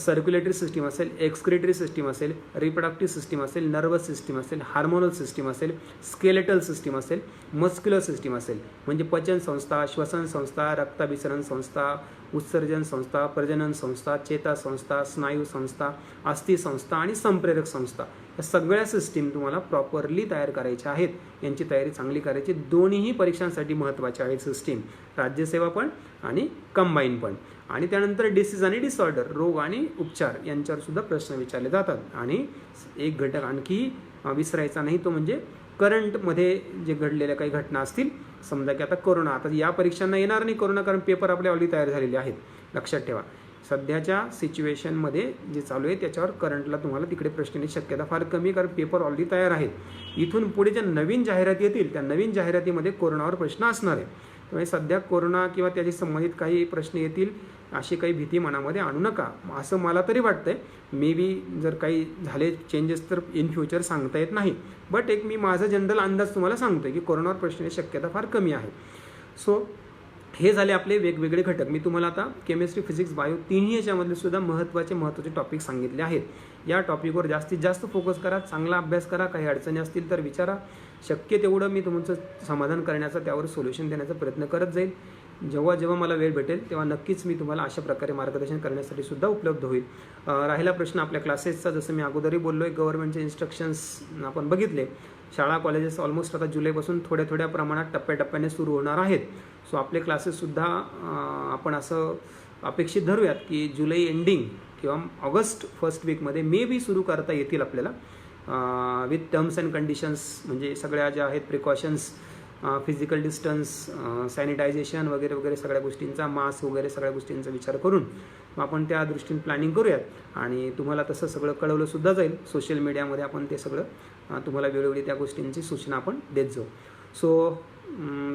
सर्क्युलेटरी सिस्टीम असेल, एक्सक्रिटरी सिस्टीम असेल, रिप्रोडक्टिव्ह सिस्टीम असेल, नर्वस सिस्टीम असेल, हार्मोनल सिस्टीम असेल, स्केलेटल सिस्टीम असेल, मस्क्युलर सिस्टीम असेल, म्हणजे पचन संस्था, श्वसन संस्था, रक्ताभिसरण संस्था, उत्सर्जन संस्था, प्रजनन संस्था, चेता संस्था, स्नायू संस्था, अस्थि संस्था आणि संप्रेरक संस्था. या सगळ्या सिस्टीम तुम्हाला प्रॉपरली तयार करायच्या आहेत. यांची तयारी चांगली करायची. दोन्हीही परीक्षांसाठी महत्त्वाच्या आहेत सिस्टीम, राज्यसेवा पण आणि कंबाईन पण. आणि त्यानंतर डिसीज आणि डिसऑर्डर, रोग आणि उपचार यांच्यावर सुद्धा प्रश्न विचारले जातात. आणि एक घटक आणखी विसरायचा नाही, तो म्हणजे करंटमध्ये जे घडलेल्या काही घटना असतील, समजा की आता कोरोना, आता या परीक्षांना येणार नाही कोरोना, कारण पेपर आपले ऑलरेडी तयार झालेले आहेत. लक्षात ठेवा, सध्याच्या सिच्युएशनमध्ये जे चालू आहे त्याच्यावर करंटला तुम्हाला तिकडे प्रश्न येण्याची शक्यता फार कमी आहे, कारण पेपर ऑलरेडी तयार आहेत. इथून पुढे ज्या नवीन जाहिराती येतील त्या नवीन जाहिरातीमध्ये कोरोनावर प्रश्न असणार आहे. त्यामुळे सध्या कोरोना किंवा त्याशी संबंधित काही प्रश्न येतील अशी काही भीती मनामध्ये आणू नका, असं मला तरी वाटतंय. मे बी जर काही झाले चेंजेस तर इन फ्युचर सांगता येत नाही, बट एक मी माझा जनरल अंदाज तुम्हाला सांगतोय की कोरोनावर प्रश्न येण्याची शक्यता फार कमी आहे. सो हे झाले आपले वेगवेगळे घटक. मी तुम्हाला आता केमिस्ट्री, फिजिक्स, बायो तिन्ही याच्यामधले सुद्धा महत्त्वाचे टॉपिक सांगितले आहेत. या टॉपिकवर जास्तीत जास्त फोकस करा, चांगला अभ्यास करा. काही अडचणी असतील तर विचारा, शक्य तेवढं मी तुमचं समाधान करण्याचा, त्यावर सोल्युशन देण्याचा प्रयत्न करत जाईल. जेव्हा जेव्हा मला वेळ भेटेल तेव्हा नक्कीच मी तुम्हाला अशा प्रकारे मार्गदर्शन करण्यासाठी सुद्धा उपलब्ध होईल. राहिला प्रश्न आपल्या क्लासेसचा, जसं मी अगोदरही बोललो आहे, गव्हर्नमेंटचे इन्स्ट्रक्शन्स आपण बघितले. शाळा कॉलेजेस ऑलमोस्ट आता जुलैपासून थोड्या थोड्या प्रमाणात टप्प्याटप्प्याने सुरू होणार आहेत. सो आपले क्लासेससुद्धा आपण असं अपेक्षित धरूयात की जुलै एंडिंग किंवा ऑगस्ट फर्स्ट वीकमध्ये मे बी सुरू करता येतील आपल्याला, विथ टर्म्स अँड कंडिशन्स, म्हणजे सगळ्या ज्या आहेत प्रिकॉशन्स, फिजिकल डिस्टन्स, सॅनिटायझेशन वगैरे वगैरे सगळ्या गोष्टींचा, मास्क वगैरे सगळ्या गोष्टींचा विचार करून आपण त्या दृष्टीने प्लॅनिंग करूयात आणि तुम्हाला तसं सगळं कळवलंसुद्धा जाईल. सोशल मीडियामध्ये आपण ते सगळं तुम्हाला वेळोवेळी त्या गोष्टींची सूचना आपण देत जाऊ. सो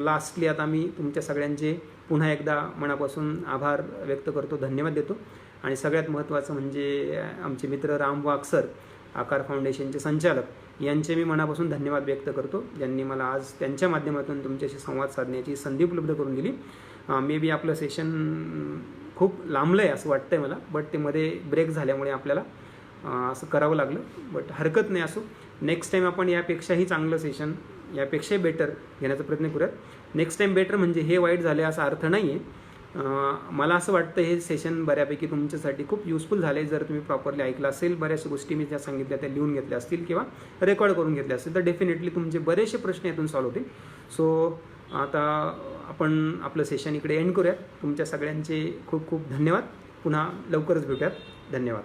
लास्टली आता मी तुमच्या सगळ्यांचे पुन्हा एकदा मनापासून आभार व्यक्त करतो, धन्यवाद देतो. आणि सगळ्यात महत्त्वाचं म्हणजे आमचे मित्र राम वाघ सर, आकार फाउंडेशनचे संचालक, यांचे मी मनापासून धन्यवाद व्यक्त करतो, ज्यांनी मला आज त्यांच्या माध्यमातून तुमच्याशी संवाद साधण्याची संधी उपलब्ध करून दिली. मे बी आपलं सेशन खूप लांबलं आहे असं वाटतं आहे मला, बट ते मध्ये ब्रेक झाल्यामुळे आपल्याला असं करावं लागलं, बट हरकत नाही. असो, नेक्स्ट टाईम आपण यापेक्षाही चांगलं सेशन, यापेक्षाही बेटर घेण्याचा प्रयत्न करूयात. नेक्स्ट टाईम बेटर म्हणजे हे वाईट झाले असा अर्थ नाही आहे. मला असं वाटतं हे सेशन बऱ्यापैकी तुमच्यासाठी खूप युजफुल झाले जर तुम्ही प्रॉपरली ऐकलं असेल. बऱ्याचशा गोष्टी मी ज्या सांगितल्या त्या लिहून घेतल्या असतील किंवा रेकॉर्ड करून घेतल्या असतील तर डेफिनेटली तुमचे बरेचसे प्रश्न यातून सॉल्व्ह होतील. सो आता आपण आपलं सेशन इकडे एंड करूयात. तुमच्या सगळ्यांचे खूप खूप धन्यवाद. पुन्हा लवकरच भेटूयात. धन्यवाद.